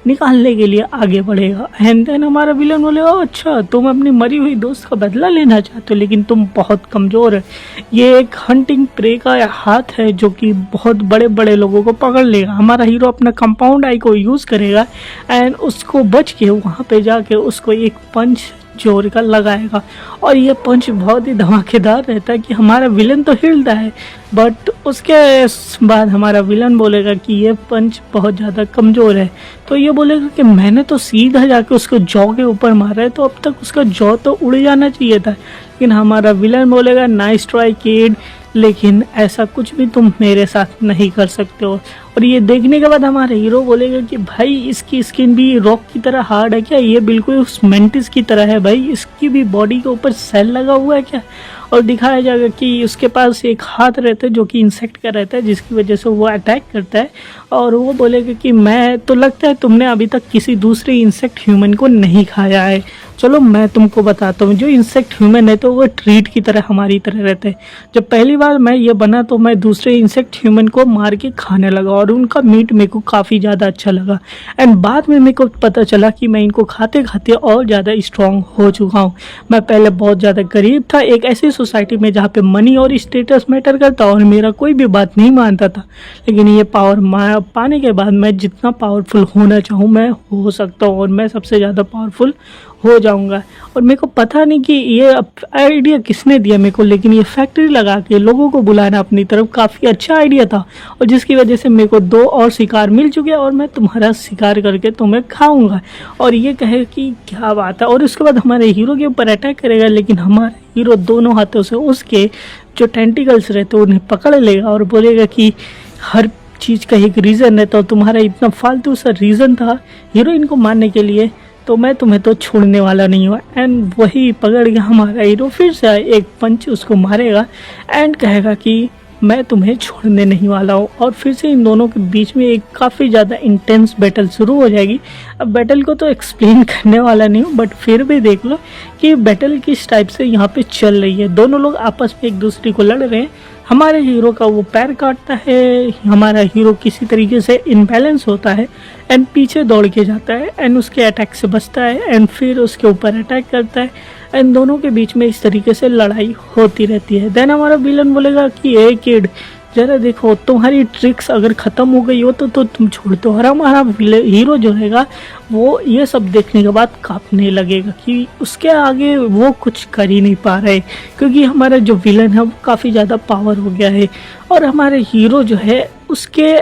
निकालने के लिए आगे बढ़ेगा। एंड देन हमारा विलन बोलेगा अच्छा तुम अपनी मरी हुई दोस्त का बदला लेना चाहते हो लेकिन तुम बहुत कमज़ोर है। ये एक हंटिंग प्रे का हाथ है जो कि बहुत बड़े बड़े लोगों को पकड़ लेगा। हमारा हीरो अपना कंपाउंड आई को यूज़ करेगा एंड उसको बच के वहाँ पे जाके उसको एक पंच जोर का लगाएगा और ये पंच बहुत ही धमाकेदार रहता है कि हमारा विलन तो हिलता है बट उसके बाद हमारा विलन बोलेगा कि ये पंच बहुत ज़्यादा कमज़ोर है। तो ये बोलेगा कि मैंने तो सीधा जाके उसको जॉ के ऊपर मारा है तो अब तक उसका जॉ तो उड़ जाना चाहिए था। लेकिन हमारा विलन बोलेगा नाइस ट्राई किड, लेकिन ऐसा कुछ भी तुम मेरे साथ नहीं कर सकते हो। और ये देखने के बाद हमारा हीरो बोलेगा कि भाई इसकी स्किन भी रॉक की तरह हार्ड है क्या, ये बिल्कुल उस मेंटिस की तरह है भाई, इसकी भी बॉडी के ऊपर सेल लगा हुआ है क्या। और दिखाया जाएगा कि उसके पास एक हाथ रहता है जो कि इंसेक्ट का रहता है जिसकी वजह से वो अटैक करता है और वो बोलेगा कि मैं तो लगता है तुमने अभी तक किसी दूसरे इंसेक्ट ह्यूमन को नहीं खाया है, चलो मैं तुमको बताता हूँ। जो इंसेक्ट ह्यूमन है तो वो ट्रीट की तरह हमारी तरह रहते हैं। जब पहली बार मैं ये बना तो मैं दूसरे इंसेक्ट ह्यूमन को मार के खाने लगा और उनका मीट मेरे को काफ़ी ज़्यादा अच्छा लगा एंड बाद में मेरे को पता चला कि मैं इनको खाते खाते और ज़्यादा स्ट्रॉन्ग हो चुका हूँ। मैं पहले बहुत ज़्यादा गरीब था एक ऐसी सोसाइटी में जहाँ पे मनी और स्टेटस मैटर करता और मेरा कोई भी बात नहीं मानता था, लेकिन ये पावर पाने के बाद मैं जितना पावरफुल होना चाहूँ मैं हो सकता हूँ और मैं सबसे ज़्यादा पावरफुल हो जाऊंगा। और मेरे को पता नहीं कि ये आइडिया किसने दिया मेरे को, लेकिन ये फैक्ट्री लगा के लोगों को बुलाना अपनी तरफ काफ़ी अच्छा आइडिया था और जिसकी वजह से मेरे को 2 और शिकार मिल चुके हैं और मैं तुम्हारा शिकार करके तुम्हें खाऊंगा। और ये कहे कि क्या बात है और उसके बाद हमारे हीरो के ऊपर अटैक करेगा, लेकिन हमारा हीरो दोनों हाथों से उसके जो टेंटिकल्स रहते हैं उन्हें पकड़ लेगा और बोलेगा कि हर चीज़ का एक रीज़न है, तो तुम्हारा इतना फालतू सा रीज़न था हीरोइन को मारने के लिए तो मैं तुम्हें तो छोड़ने वाला नहीं हुआ। एंड वही पकड़ के हमारा हीरो फिर से एक पंच उसको मारेगा एंड कहेगा कि मैं तुम्हें छोड़ने नहीं वाला हूँ। और फिर से इन दोनों के बीच में एक काफ़ी ज़्यादा इंटेंस बैटल शुरू हो जाएगी। अब बैटल को तो एक्सप्लेन करने वाला नहीं हूँ बट फिर भी देख लो कि बैटल किस टाइप से यहाँ पे चल रही है। दोनों लोग आपस में एक दूसरे को लड़ रहे हैं। हमारे हीरो का वो पैर काटता है, हमारा हीरो किसी तरीके से इनबैलेंस होता है एंड पीछे दौड़ के जाता है एंड उसके अटैक से बचता है एंड फिर उसके ऊपर अटैक करता है एंड दोनों के बीच में इस तरीके से लड़ाई होती रहती है। देन हमारा विलन बोलेगा कि ए किड जरा देखो तुम्हारी ट्रिक्स अगर ख़त्म हो गई हो तो तुम छोड़ दो। और हमारा हीरो जो रहेगा वो ये सब देखने के बाद कांपने लगेगा कि उसके आगे वो कुछ कर ही नहीं पा रहे क्योंकि हमारा जो विलन है वो काफ़ी ज़्यादा पावर हो गया है और हमारे हीरो जो है उसके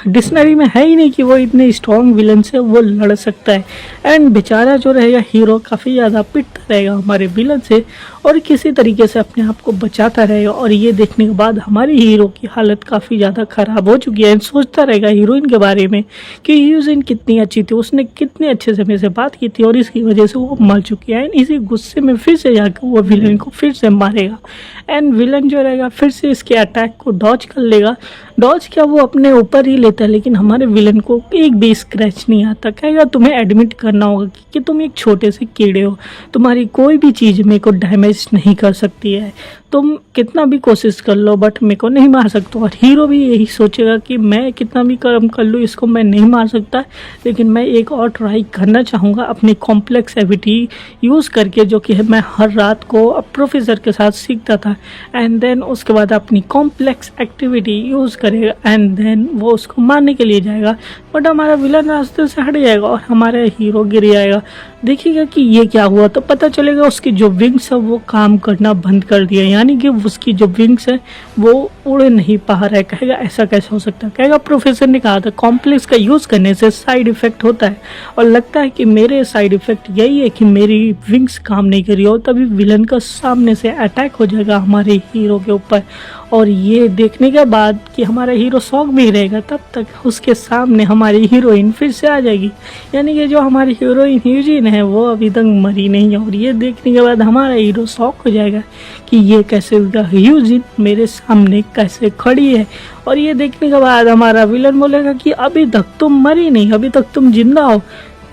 डिक्शनरी में है ही नहीं कि वो इतने स्ट्रॉन्ग विलन से वो लड़ सकता है। एंड बेचारा जो रहेगा हीरो काफ़ी ज़्यादा पिटता रहेगा हमारे विलन से और किसी तरीके से अपने आप को बचाता रहेगा। और ये देखने के बाद हमारे हीरो की हालत काफ़ी ज़्यादा ख़राब हो चुकी है। सोचता रहेगा हीरोइन के बारे में कि हीरोइन कितनी अच्छी थी, उसने कितने अच्छे से मेरे से बात की थी और इसकी वजह से वो मर चुकी है। एंड इसी गुस्से में फिर से जाकर वो विलन को फिर से मारेगा एंड विलन जो रहेगा फिर से इसके अटैक को डॉज कर लेगा। डॉज क्या वो अपने ऊपर ही लेता है, लेकिन हमारे विलन को एक भी स्क्रैच नहीं आता। कहेगा तुम्हें एडमिट करना होगा कि तुम एक छोटे से कीड़े हो, तुम्हारी कोई भी चीज़ मेरे को डैमेज नहीं कर सकती है, तुम कितना भी कोशिश कर लो बट मेरे को नहीं मार सकते। और हीरो भी यही सोचेगा कि मैं कितना भी कर्म कर लूँ इसको मैं नहीं मार सकता, लेकिन मैं एक और ट्राई करना चाहूँगा अपनी कॉम्प्लेक्स एबिलिटी यूज़ करके, जो कि मैं हर रात को प्रोफेसर के साथ सीखता था। एंड देन उसके बाद अपनी कॉम्प्लेक्स एक्टिविटी यूज़ करेगा एंड देन वो उसको मारने के लिए जाएगा। बट हमारा विलन रास्ते से हट जाएगा और हमारा हीरो गिर जाएगा। देखिएगा कि ये क्या हुआ, तो पता चलेगा उसकी जो विंग्स है वो काम करना बंद कर दिया, यानी कि उसकी जो विंग्स है वो उड़ नहीं पा रहा है। कहेगा ऐसा कैसे हो सकता है, कहेगा प्रोफेसर ने कहा था कॉम्प्लेक्स का यूज़ करने से साइड इफेक्ट होता है और लगता है कि मेरे साइड इफेक्ट यही है कि मेरी विंग्स काम नहीं कर रही हो। तभी विलन का सामने से अटैक हो जाएगा हमारे हीरो के ऊपर और ये देखने के बाद कि हमारा हीरो शॉक में ही रहेगा, तब तक उसके सामने हमारी हीरोइन फिर से आ जाएगी, यानी कि जो हमारी हीरोइन यूजिन है वो अभी तक मरी नहीं है। और ये देखने के बाद हमारा हीरो शॉक हो जाएगा कि ये कैसे होगा, यूजिन मेरे सामने कैसे खड़ी है। और ये देखने के बाद हमारा विलन बोलेगा कि अभी तक तुम मरी नहीं, अभी तक तुम जिंदा हो,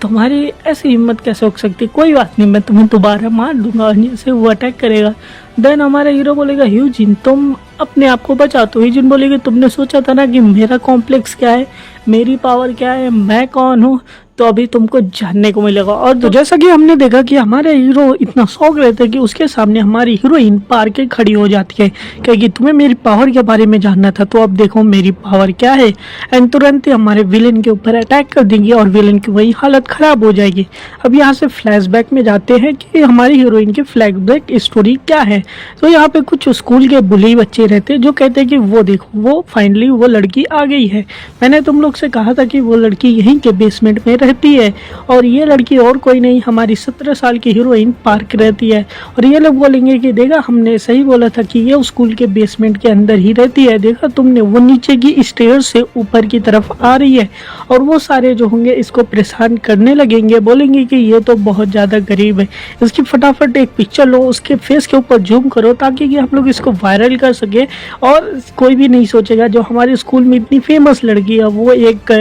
तुम्हारी ऐसी हिम्मत कैसे हो सकती, कोई बात नहीं मैं तुम्हें दोबारा मार दूंगा। जैसे वो अटैक करेगा देन हमारा हीरो बोलेगा ह्यूजिन तुम अपने आप को बचाओ। तो ह्यूजिन बोलेगी तुमने सोचा था ना कि मेरा कॉम्प्लेक्स क्या है, मेरी पावर क्या है, मैं कौन हूँ, तो अभी तुमको जानने को मिलेगा। और तो जैसा कि हमने देखा कि हमारे हीरो इतना शौक रहता है कि उसके सामने हमारी हीरोइन पार के खड़ी हो जाती है, कहेगी तुम्हें मेरी पावर के बारे में जानना था तो अब देखो मेरी पावर क्या है, एंड तुरंत ही हमारे विलेन के ऊपर अटैक कर देंगे और विलेन की वही हालत खराब हो जाएगी। अब यहाँ से फ्लैशबैक में जाते हैं कि हमारी हीरोइन की फ्लैशबैक स्टोरी क्या है। तो यहाँ पे कुछ स्कूल के बुली बच्चे रहते हैं जो कहते हैं कि वो देखो वो फाइनली वो लड़की आ गई है, मैंने तुम लोग से कहा था कि वो लड़की यहीं के बेसमेंट में रहती है और ये लड़की और कोई नहीं हमारी 17 साल की हीरोइन पार्क रहती है। और ये लोग बोलेंगे कि देखा हमने सही बोला था कि ये स्कूल के बेसमेंट के अंदर ही रहती है, देखा तुमने वो नीचे की स्टेयर से ऊपर की तरफ आ रही है। और वो सारे जो होंगे इसको परेशान करने लगेंगे, बोलेंगे कि ये तो बहुत ज़्यादा गरीब है, इसकी फटाफट एक पिक्चर लो, उसके फेस के ऊपर जूम करो ताकि कि हम लोग इसको वायरल कर सके और कोई भी नहीं सोचेगा जो हमारे स्कूल में इतनी फेमस लड़की है वो एक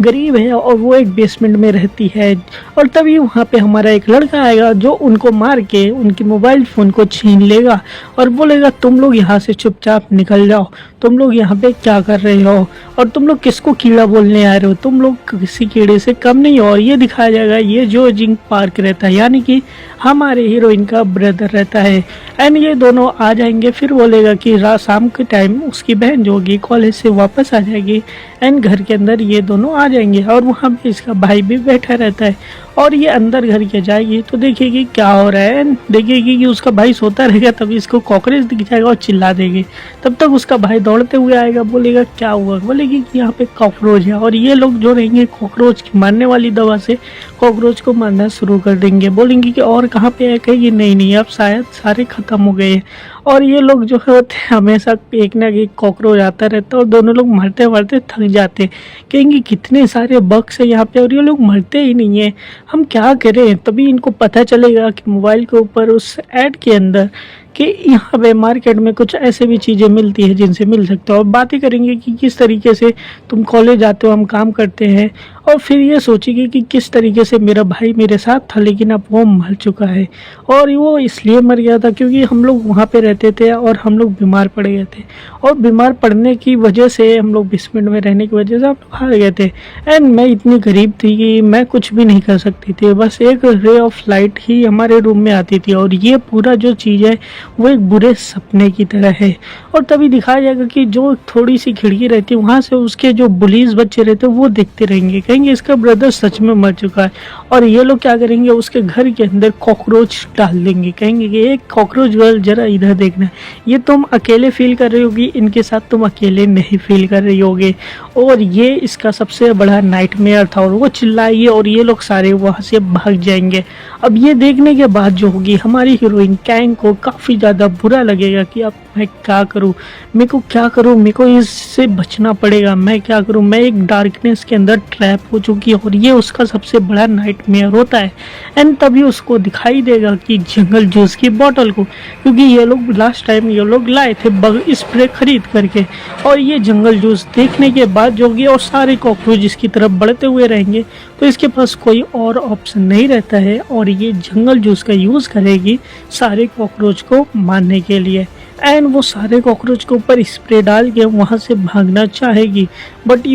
गरीब है और वो एक बेसमेंट में रहती है। और तभी वहाँ पे हमारा एक लड़का आएगा जो उनको मार के उनकी मोबाइल फ़ोन को छीन लेगा और बोलेगा तुम लोग यहाँ से चुपचाप निकल जाओ, तुम लोग यहाँ पे क्या कर रहे हो और तुम लोग किसको कीड़ा बोलने आ रहे हो, तुम लोग किसी कीड़े से कम नहीं हो। और ये दिखाया जाएगा ये जो जिंक पार्क रहता है यानी कि हमारे हीरोइन का ब्रदर रहता है, एंड ये दोनों आ जाएंगे। फिर बोलेगा कि रात शाम के टाइम उसकी बहन जो होगी कॉलेज से वापस आ जाएगी एंड घर के अंदर ये दोनों आ जाएंगे और वहाँ पे इसका भाई भी बैठा रहता है। और ये अंदर घर के जाएगी तो देखेगी क्या हो रहा है, देखेगी कि उसका भाई सोता रहेगा, तभी इसको कॉकरोच दिख जाएगा और चिल्ला देगी। तब तक उसका भाई दौड़ते हुए आएगा, बोलेगा क्या हुआ, बोलेगी कि यहाँ पे कॉकरोच है। और ये लोग जो रहेंगे कॉकरोच की मारने वाली दवा से कॉकरोच को मारना शुरू कर देंगे, बोलेंगे कि और कहाँ पे है, कहेगी नहीं नहीं अब शायद सारे खत्म हो गए। और ये लोग जो होते हैं हमेशा एक ना एक कॉकरोच आता रहता है और दोनों लोग मरते मरते थक जाते, कहेंगे कितने सारे बग्स है यहाँ पे और ये लोग मरते ही नहीं है, हम क्या करें। तभी इनको पता चलेगा कि मोबाइल के ऊपर उस ऐड के अंदर कि यहाँ पे मार्केट में कुछ ऐसे भी चीज़ें मिलती है जिनसे मिल सकते हो। और बातें करेंगे कि किस तरीके से तुम कॉलेज आते हो, हम काम करते हैं, और फिर ये सोचेगी कि किस तरीके से मेरा भाई मेरे साथ था लेकिन अब वो मर चुका है और वो इसलिए मर गया था क्योंकि हम लोग वहाँ पे रहते थे और हम लोग बीमार पड़ गए थे और बीमार पड़ने की वजह से हम लोग बेसमेंट में रहने की वजह से हम लोग हार गए थे एंड मैं इतनी गरीब थी कि मैं कुछ भी नहीं कर सकती थी, बस एक रे ऑफ लाइट ही हमारे रूम में आती थी और ये पूरा जो चीज़ है वो एक बुरे सपने की तरह है। और तभी दिखाया जाएगा कि जो थोड़ी सी खिड़की रहती है वहाँ से उसके जो बुलीज बच्चे रहते हैं वो देखते रहेंगे, कहेंगे इसका ब्रदर सच में मर चुका है। और ये लोग क्या करेंगे उसके घर के अंदर कॉकरोच डाल देंगे, कहेंगे कि एक कॉकरोच गर्ल जरा इधर देखना, ये तुम अकेले फील कर रही होगी, इनके साथ तुम अकेले नहीं फील कर रही होगे। और ये इसका सबसे बड़ा नाइटमेयर था और वो चिल्लाएगी और ये लोग सारे वहाँ से भाग जाएंगे। अब ये देखने के बाद जो होगी हमारी हीरोइन कैंग को काफ़ी ज़्यादा बुरा लगेगा कि अब मैं क्या करूं, मेरे को क्या करूं, मेरे को इससे बचना पड़ेगा, मैं क्या करूं, मैं एक डार्कनेस के अंदर ट्रैप हो चुकी है और ये उसका सबसे बड़ा नाइटमेयर होता है। एंड तभी उसको दिखाई देगा कि जंगल जूस की बोतल को, क्योंकि ये लोग लास्ट टाइम ये लोग लाए थे बग स्प्रे खरीद करके, और ये जंगल जूस देखने के बाद जो होगी और सारे कॉकरोच इसकी तरफ बढ़ते हुए रहेंगे तो इसके पास कोई और ऑप्शन नहीं रहता है और ये जंगल जूस का यूज़ करेगी सारे कॉकरोच को मारने के लिए। एंड वो सारे कॉकरोच के ऊपर स्प्रे डाल के वहाँ से भागना चाहेगी, बट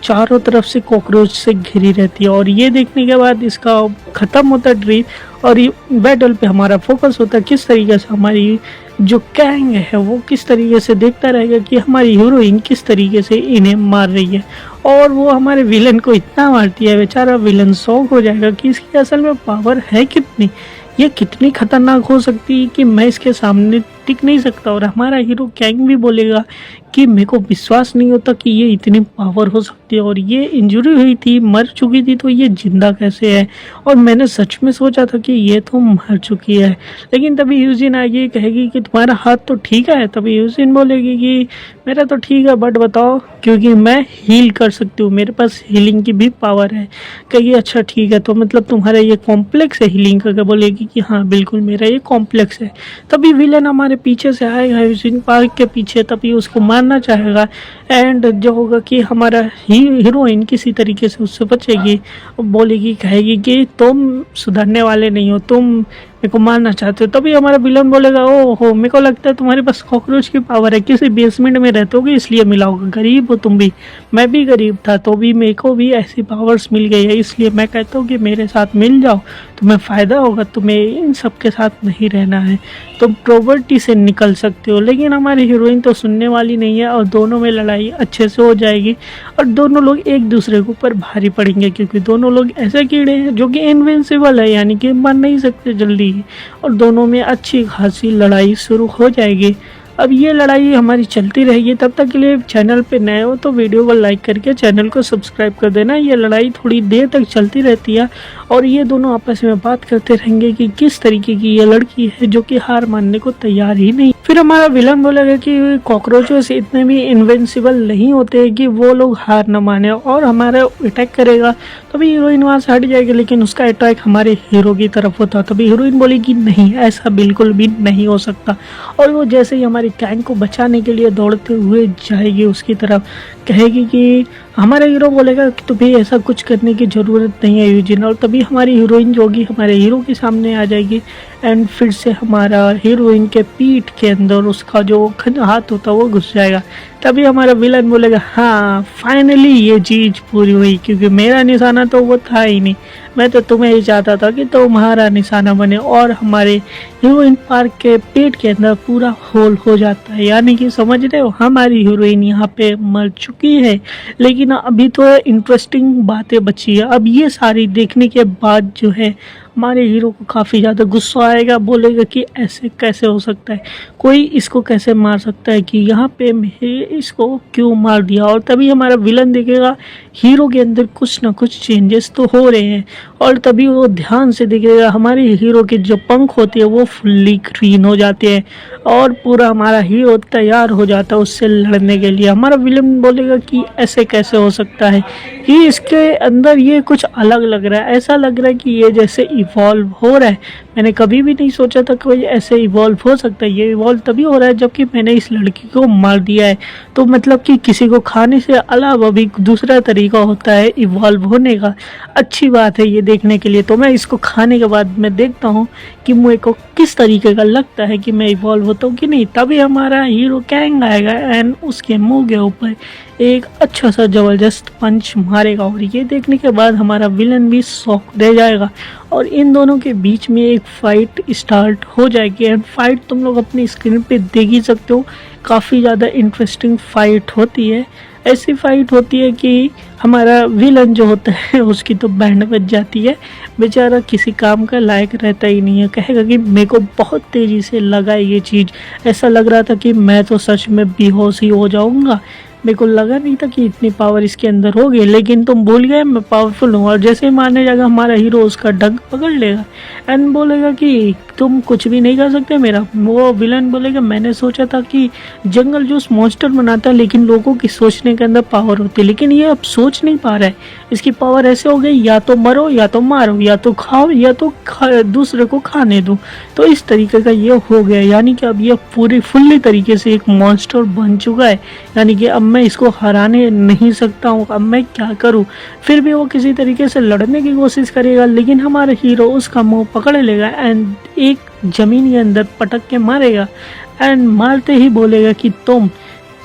चारों तरफ से कॉकरोच से घिरी रहती है। और ये देखने के बाद इसका ख़त्म होता है ड्रीम, और ये बैटल पे हमारा फोकस होता है किस तरीके से हमारी जो कैंग है वो किस तरीके से देखता रहेगा कि हमारी हीरोइन किस तरीके से इन्हें मार रही है। और वो हमारे विलन को इतना मारती है, बेचारा विलन शॉक हो जाएगा कि इसकी असल में पावर है कितनी, ये कितनी खतरनाक हो सकती है कि मैं इसके सामने टिक नहीं सकता। और हमारा हीरो कैंग भी बोलेगा कि मेरे को विश्वास नहीं होता कि ये इतनी पावर हो सकती है, और ये इंजरी हुई थी, मर चुकी थी, तो ये जिंदा कैसे है। और मैंने सच में सोचा था कि ये तो मर चुकी है। लेकिन तभी यूजिन आएगी, कहेगी कि तुम्हारा हाथ तो ठीक है। तभी यूजिन बोलेगी कि मेरा तो ठीक है, बट बताओ, क्योंकि मैं हील कर सकती हूँ, मेरे पास हीलिंग की भी पावर है। कहेगी अच्छा ठीक है, तो मतलब तुम्हारा ये कॉम्प्लेक्स है हीलिंग का। बोलेगी कि हाँ बिल्कुल मेरा ये कॉम्प्लेक्स है। तभी विलन हमारे पीछे से आएगा यूजिन पार्क के पीछे, तभी उसको मारना चाहेगा। एंड जो होगा कि हमारा हीरोइन किसी तरीके से उससे बचेगी, बोलेगी, कहेगी कि तुम सुधरने वाले नहीं हो, तुम मेरे को मारना चाहते हो। तभी हमारा विलन बोलेगा ओहो मेरे को लगता है तुम्हारे पास कॉकरोच की पावर है, किसी बेसमेंट में रहते होगे इसलिए मिला होगा, गरीब हो तुम भी, मैं भी गरीब था तो भी मेरे को भी ऐसी पावर्स मिल गई है, इसलिए मैं कहता हूँ कि मेरे साथ मिल जाओ, तुम्हें फ़ायदा होगा, तुम्हें इन सब के साथ नहीं रहना है, तुम प्रॉपर्टी से निकल सकते हो। लेकिन हमारी हीरोइन तो सुनने वाली नहीं है, और दोनों में लड़ाई अच्छे से हो जाएगी, और दोनों लोग एक दूसरे के ऊपर भारी पड़ेंगे, क्योंकि दोनों लोग ऐसे कीड़े हैं जो कि इनविंसिबल है, यानी कि मर नहीं सकते जल्दी। और दोनों में अच्छी खासी लड़ाई शुरू हो जाएगी। अब ये लड़ाई हमारी चलती रहेगी। तब तक के लिए चैनल पे नए हो तो वीडियो को लाइक करके चैनल को सब्सक्राइब कर देना। ये लड़ाई थोड़ी देर तक चलती रहती है, और ये दोनों आपस में बात करते रहेंगे कि किस तरीके की ये लड़की है जो कि हार मानने को तैयार ही नहीं। फिर हमारा विलन बोलेगा कि कॉकरोचों से इतने भी इनविंसिबल नहीं होते कि वो लोग हार न माने, और हमारा अटैक करेगा। तभी हीरोइन वहाँ से हट जाएगी, लेकिन उसका अटैक हमारे हीरो की तरफ होता। तभी हीरोइन बोलेगी नहीं, ऐसा बिल्कुल भी नहीं हो सकता। और वो जैसे ही हमारी कैंग को बचाने के लिए दौड़ते हुए जाएगी उसकी तरफ, कहेगी कि हमारा हीरो बोलेगा कि तुम्हें ऐसा कुछ करने की ज़रूरत नहीं है यूजिन। और तभी हमारी हीरोइन जो होगी हमारे हीरो के सामने आ जाएगी, एंड फिर से हमारा हीरोइन के पीठ के अंदर उसका जो हाथ होता है वो घुस जाएगा। तभी हमारा विलन बोलेगा हाँ फाइनली ये चीज़ पूरी हुई, क्योंकि मेरा निशाना तो वो था ही नहीं, मैं तो तुम्हें ही चाहता था कि तुम्हारा निशाना बने। और हमारे हीरोइन पार्क के पेट के अंदर पूरा होल हो जाता है, यानी कि समझ रहे हो हमारी हीरोइन यहाँ पे मर चुकी है। लेकिन अभी तो इंटरेस्टिंग बातें बची है। अब ये सारी देखने के बाद जो है हमारे हीरो को काफ़ी ज़्यादा गुस्सा आएगा, बोलेगा कि ऐसे कैसे हो सकता है, कोई इसको कैसे मार सकता है, कि यहाँ पे मैं इसको क्यों मार दिया। और तभी हमारा विलन देखेगा हीरो के अंदर कुछ ना कुछ चेंजेस तो हो रहे हैं, और तभी वो ध्यान से देखेगा हमारे हीरो के जो पंख होते हैं वो फुल्ली ग्रीन हो जाते हैं, और पूरा हमारा हीरो तैयार हो जाता है उससे लड़ने के लिए। हमारा विलन बोलेगा कि ऐसे कैसे हो सकता है, कि इसके अंदर ये कुछ अलग लग रहा है, ऐसा लग रहा है कि ये जैसे इवॉल्व हो रहा है। मैंने कभी भी नहीं सोचा था कोई ऐसे इवॉल्व हो सकता है। ये इवॉल्व तभी हो रहा है जबकि मैंने इस लड़की को मार दिया है। तो मतलब कि किसी को खाने से अलावा भी दूसरा तरीका होता है इवॉल्व होने का। अच्छी बात है ये देखने के लिए। तो मैं इसको खाने के बाद मैं देखता हूँ कि मुझे को किस तरीके का लगता है कि मैं इवॉल्व होता हूँ कि नहीं। तभी हमारा हीरो कैंग आएगा एंड उसके मुंह के ऊपर एक अच्छा सा जबरदस्त पंच मारेगा, और ये देखने के बाद हमारा विलन भी शॉक रह जाएगा, और इन दोनों के बीच में एक फाइट स्टार्ट हो जाएगी। एंड फाइट तुम लोग अपनी स्क्रीन पे देख ही सकते हो, काफ़ी ज़्यादा इंटरेस्टिंग फाइट होती है। ऐसी फाइट होती है कि हमारा विलन जो होता है उसकी तो बैंड बज जाती है, बेचारा किसी काम का लायक रहता ही नहीं है। कहेगा कि मेरे को बहुत तेज़ी से लगा ये चीज़, ऐसा लग रहा था कि मैं तो सच में बेहोश ही हो जाऊंगा, मेरे को लगा नहीं था कि इतनी पावर इसके अंदर होगी, लेकिन तुम भूल गए मैं पावरफुल हूँ। और जैसे ही मारने जाएगा हमारा हीरो उसका डग पकड़ लेगा एंड बोलेगा कि तुम कुछ भी नहीं कर सकते मेरा। वो विलन बोलेगा मैंने सोचा था कि जंगल जूस मॉन्स्टर बनाता है, लेकिन लोगों की सोचने के अंदर पावर होती है, लेकिन ये अब सोच नहीं पा रहा है। इसकी पावर ऐसे हो गई या तो मरो या तो मारो या तो खाओ या तो दूसरे को खाने दो। तो इस तरीके का ये हो गया, यानी कि अब ये पूरी फुल्ली तरीके से एक मॉन्स्टर बन चुका है। यानी कि अब मैं इसको हराने नहीं सकता हूँ, अब मैं क्या करूँ। फिर भी वो किसी तरीके से लड़ने की कोशिश करेगा, लेकिन हमारा हीरो उसका मुंह पकड़ लेगा एंड एक जमीन के अंदर पटक के मारेगा। एंड मारते ही बोलेगा कि तुम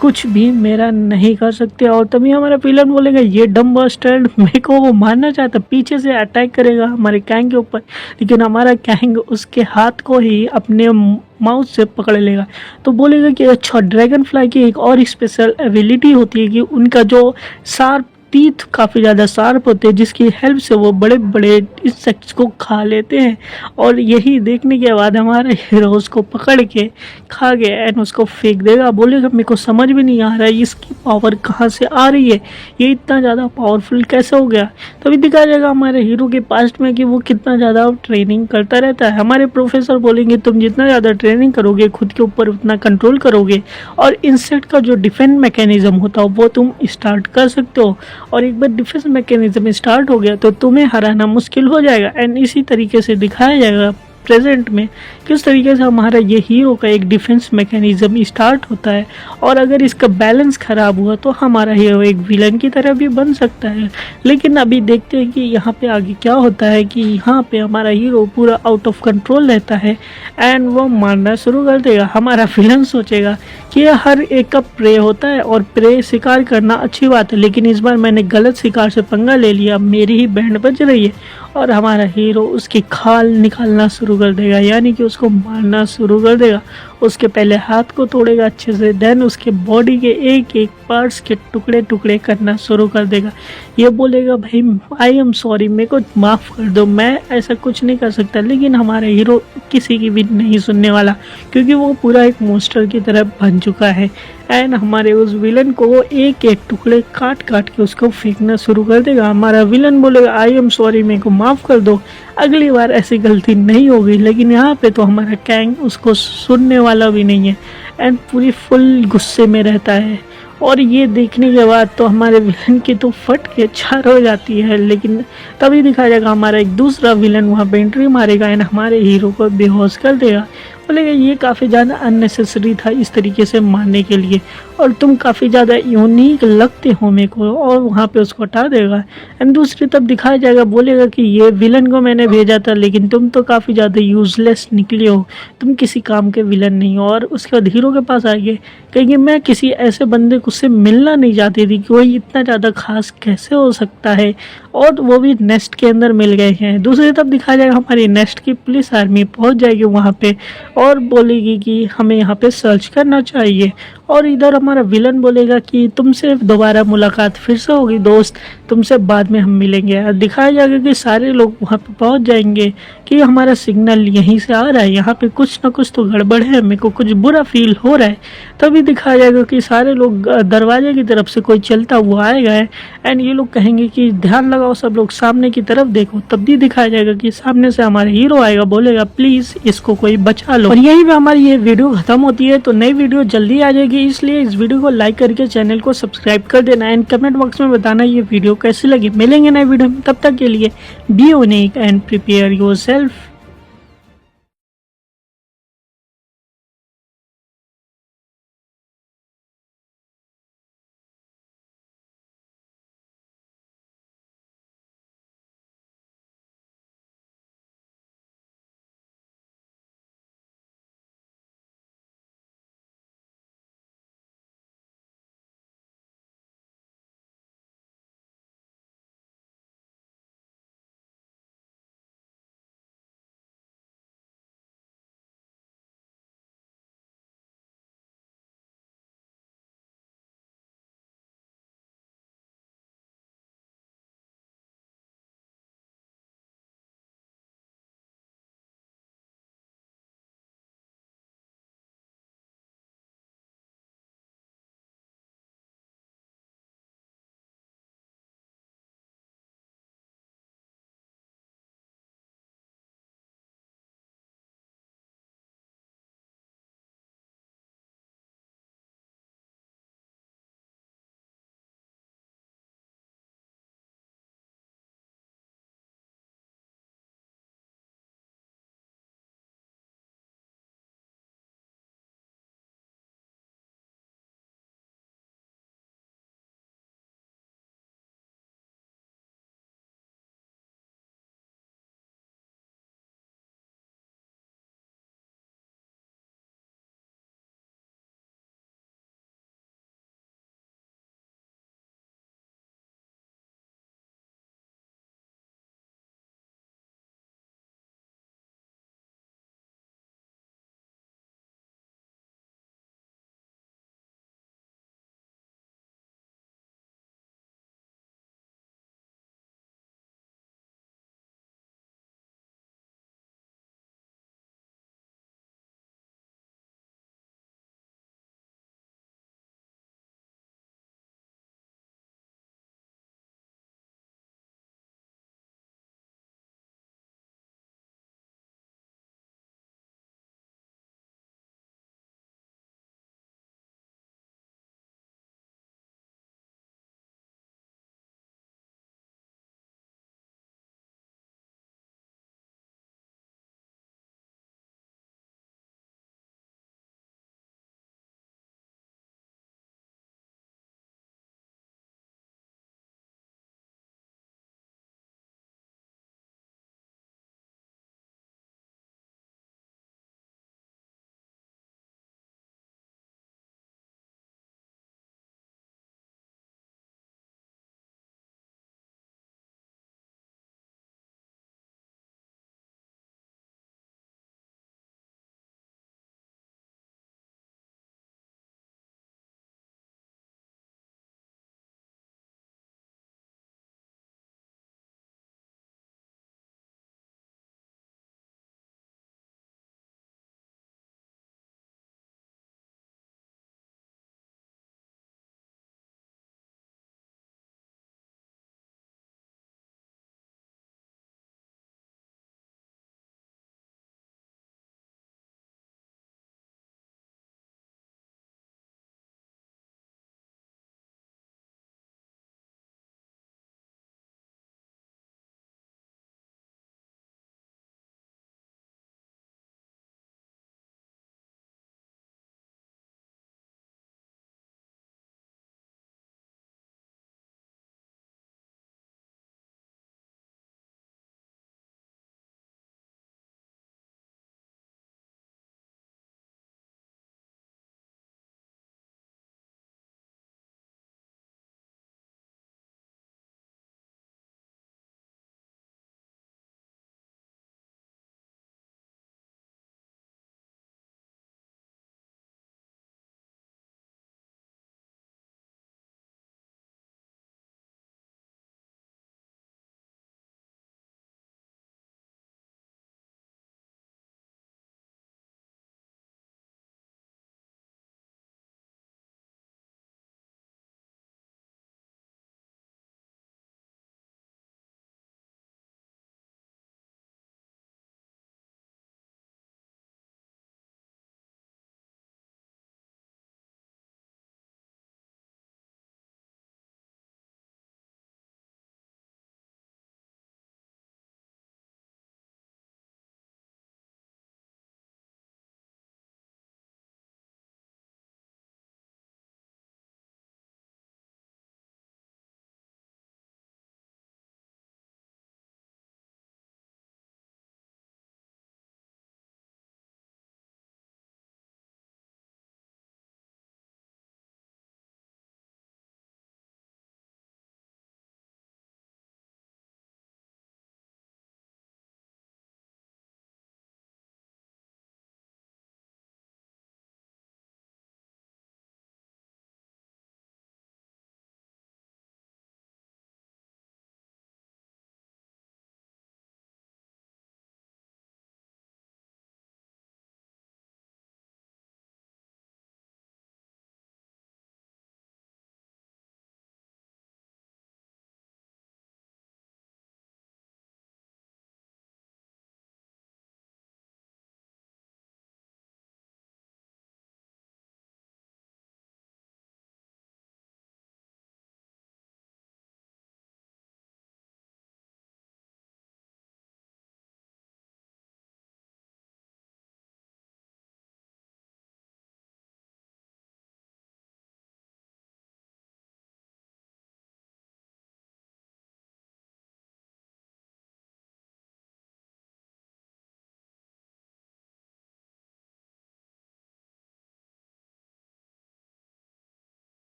कुछ भी मेरा नहीं कर सकते। और तभी हमारा विलन बोलेगा ये डम बस्टर्ड, मेरे को वो मारना चाहता, पीछे से अटैक करेगा हमारे कैंग के ऊपर, लेकिन हमारा कैंग उसके हाथ को ही अपने माउथ से पकड़ लेगा। तो बोलेगा कि अच्छा, ड्रैगन फ्लाई की एक और स्पेशल एबिलिटी होती है कि उनका जो शार्प टीथ काफ़ी ज़्यादा शार्प होते हैं, जिसकी हेल्प से वो बड़े बड़े इंसेक्ट्स को खा लेते हैं। और यही देखने के बाद हमारा हीरो उसको पकड़ के खा गया एंड उसको फेंक देगा। बोलेगा मेरे को समझ भी नहीं आ रहा है इसकी पावर कहाँ से आ रही है, ये इतना ज़्यादा पावरफुल कैसे हो गया। तभी दिखाया जाएगा हमारे हीरो के पास्ट में कि वो कितना ज़्यादा ट्रेनिंग करता रहता है। हमारे प्रोफेसर बोलेंगे तुम जितना ज़्यादा ट्रेनिंग करोगे, खुद के ऊपर उतना कंट्रोल करोगे और इंसेक्ट का जो डिफेंस मैकेनिज्म होता है वो तुम स्टार्ट कर सकते हो। और एक बार डिफेंस मैकेनिज्म स्टार्ट हो गया तो तुम्हें हराना मुश्किल हो जाएगा। एंड इसी तरीके से दिखाया जाएगा प्रेजेंट में किस तरीके से हमारा ये हीरो का एक डिफेंस मैकेनिज्म स्टार्ट होता है। और अगर इसका बैलेंस ख़राब हुआ तो हमारा हीरो एक विलन की तरह भी बन सकता है। लेकिन अभी देखते हैं कि यहाँ पे आगे क्या होता है कि यहाँ पे हमारा हीरो पूरा आउट ऑफ कंट्रोल रहता है एंड वो मारना शुरू कर देगा। हमारा विलन सोचेगा कि यह हर एक का प्रे होता है और प्रे शिकार करना अच्छी बात है, लेकिन इस बार मैंने गलत शिकार से पंगा ले लिया, मेरी ही बैंड बज रही है। और हमारा हीरो उसकी खाल निकालना शुरू कर देगा, यानी कि उसको मारना शुरू कर देगा। उसके पहले हाथ को तोड़ेगा अच्छे से, देन उसके बॉडी के एक एक पार्ट्स के टुकड़े टुकड़े करना शुरू कर देगा। ये बोलेगा भाई आई एम सॉरी, मेरे को माफ़ कर दो, मैं ऐसा कुछ नहीं कर सकता। लेकिन हमारा हीरो किसी की भी नहीं सुनने वाला, क्योंकि वो पूरा एक मॉन्स्टर की तरह बन चुका है। एंड हमारे उस विलन को वो एक एक टुकड़े काट काट के उसको फेंकना शुरू कर देगा। हमारा विलन बोलेगा आई एम सॉरी, मेरे को माफ़ कर दो, अगली बार ऐसी गलती नहीं होगी। लेकिन यहाँ पे तो हमारा कैंग उसको सुनने वाला भी नहीं है एंड पूरी फुल गुस्से में रहता है। और ये देखने के बाद तो हमारे विलन की तो फट के चार हो जाती है। लेकिन तभी दिखाया जाएगा हमारा एक दूसरा विलन वहाँ पे एंट्री मारेगा एंड हमारे हीरो को बेहोश कर देगा। बोलेगा ये काफ़ी ज़्यादा अननेसेसरी था इस तरीके से मारने के लिए, और तुम काफ़ी ज़्यादा यूनिक लगते हो मेरे को, और वहाँ पे उसको हटा देगा। एंड दूसरी तरफ दिखाया जाएगा, बोलेगा कि ये विलन को मैंने भेजा था लेकिन तुम तो काफ़ी ज़्यादा यूजलेस निकले हो, तुम किसी काम के विलन नहीं हो। और उसके बाद हीरो के पास आएंगे, कहेंगे मैं किसी ऐसे बंदे को से मिलना नहीं चाहती थी, कोई इतना ज़्यादा खास कैसे हो सकता है, और वो भी नेस्ट के अंदर मिल गए हैं। दूसरी तरफ दिखाया जाएगा हमारी नेस्ट की पुलिस आर्मी पहुंच जाएगी वहाँ पे और बोलेगी कि हमें यहाँ पे सर्च करना चाहिए। और इधर हमारा विलन बोलेगा कि तुमसे दोबारा मुलाकात फिर से होगी दोस्त, तुमसे बाद में हम मिलेंगे। दिखाया जाएगा कि सारे लोग वहाँ पे पहुँच जाएंगे कि हमारा सिग्नल यहीं से आ रहा है, यहाँ पे कुछ ना कुछ तो गड़बड़ है, मेरे को कुछ बुरा फील हो रहा है। तभी दिखाया जाएगा कि सारे लोग दरवाजे की तरफ से कोई चलता हुआ आएगा एंड ये लोग कहेंगे कि ध्यान लगाओ सब लोग, सामने की तरफ देखो। तब भी दिखाया जाएगा कि सामने से हमारे हीरो आएगा, बोलेगा प्लीज़ इसको कोई बचा लो। और यहीं पे हमारी ये वीडियो खत्म होती है। तो नई वीडियो जल्दी आ जाएगी, इसलिए इस वीडियो को लाइक करके चैनल को सब्सक्राइब कर देना एंड कमेंट बॉक्स में बताना ये वीडियो कैसी लगी। मिलेंगे नई वीडियो में, तब तक के लिए be unique and prepare yourself.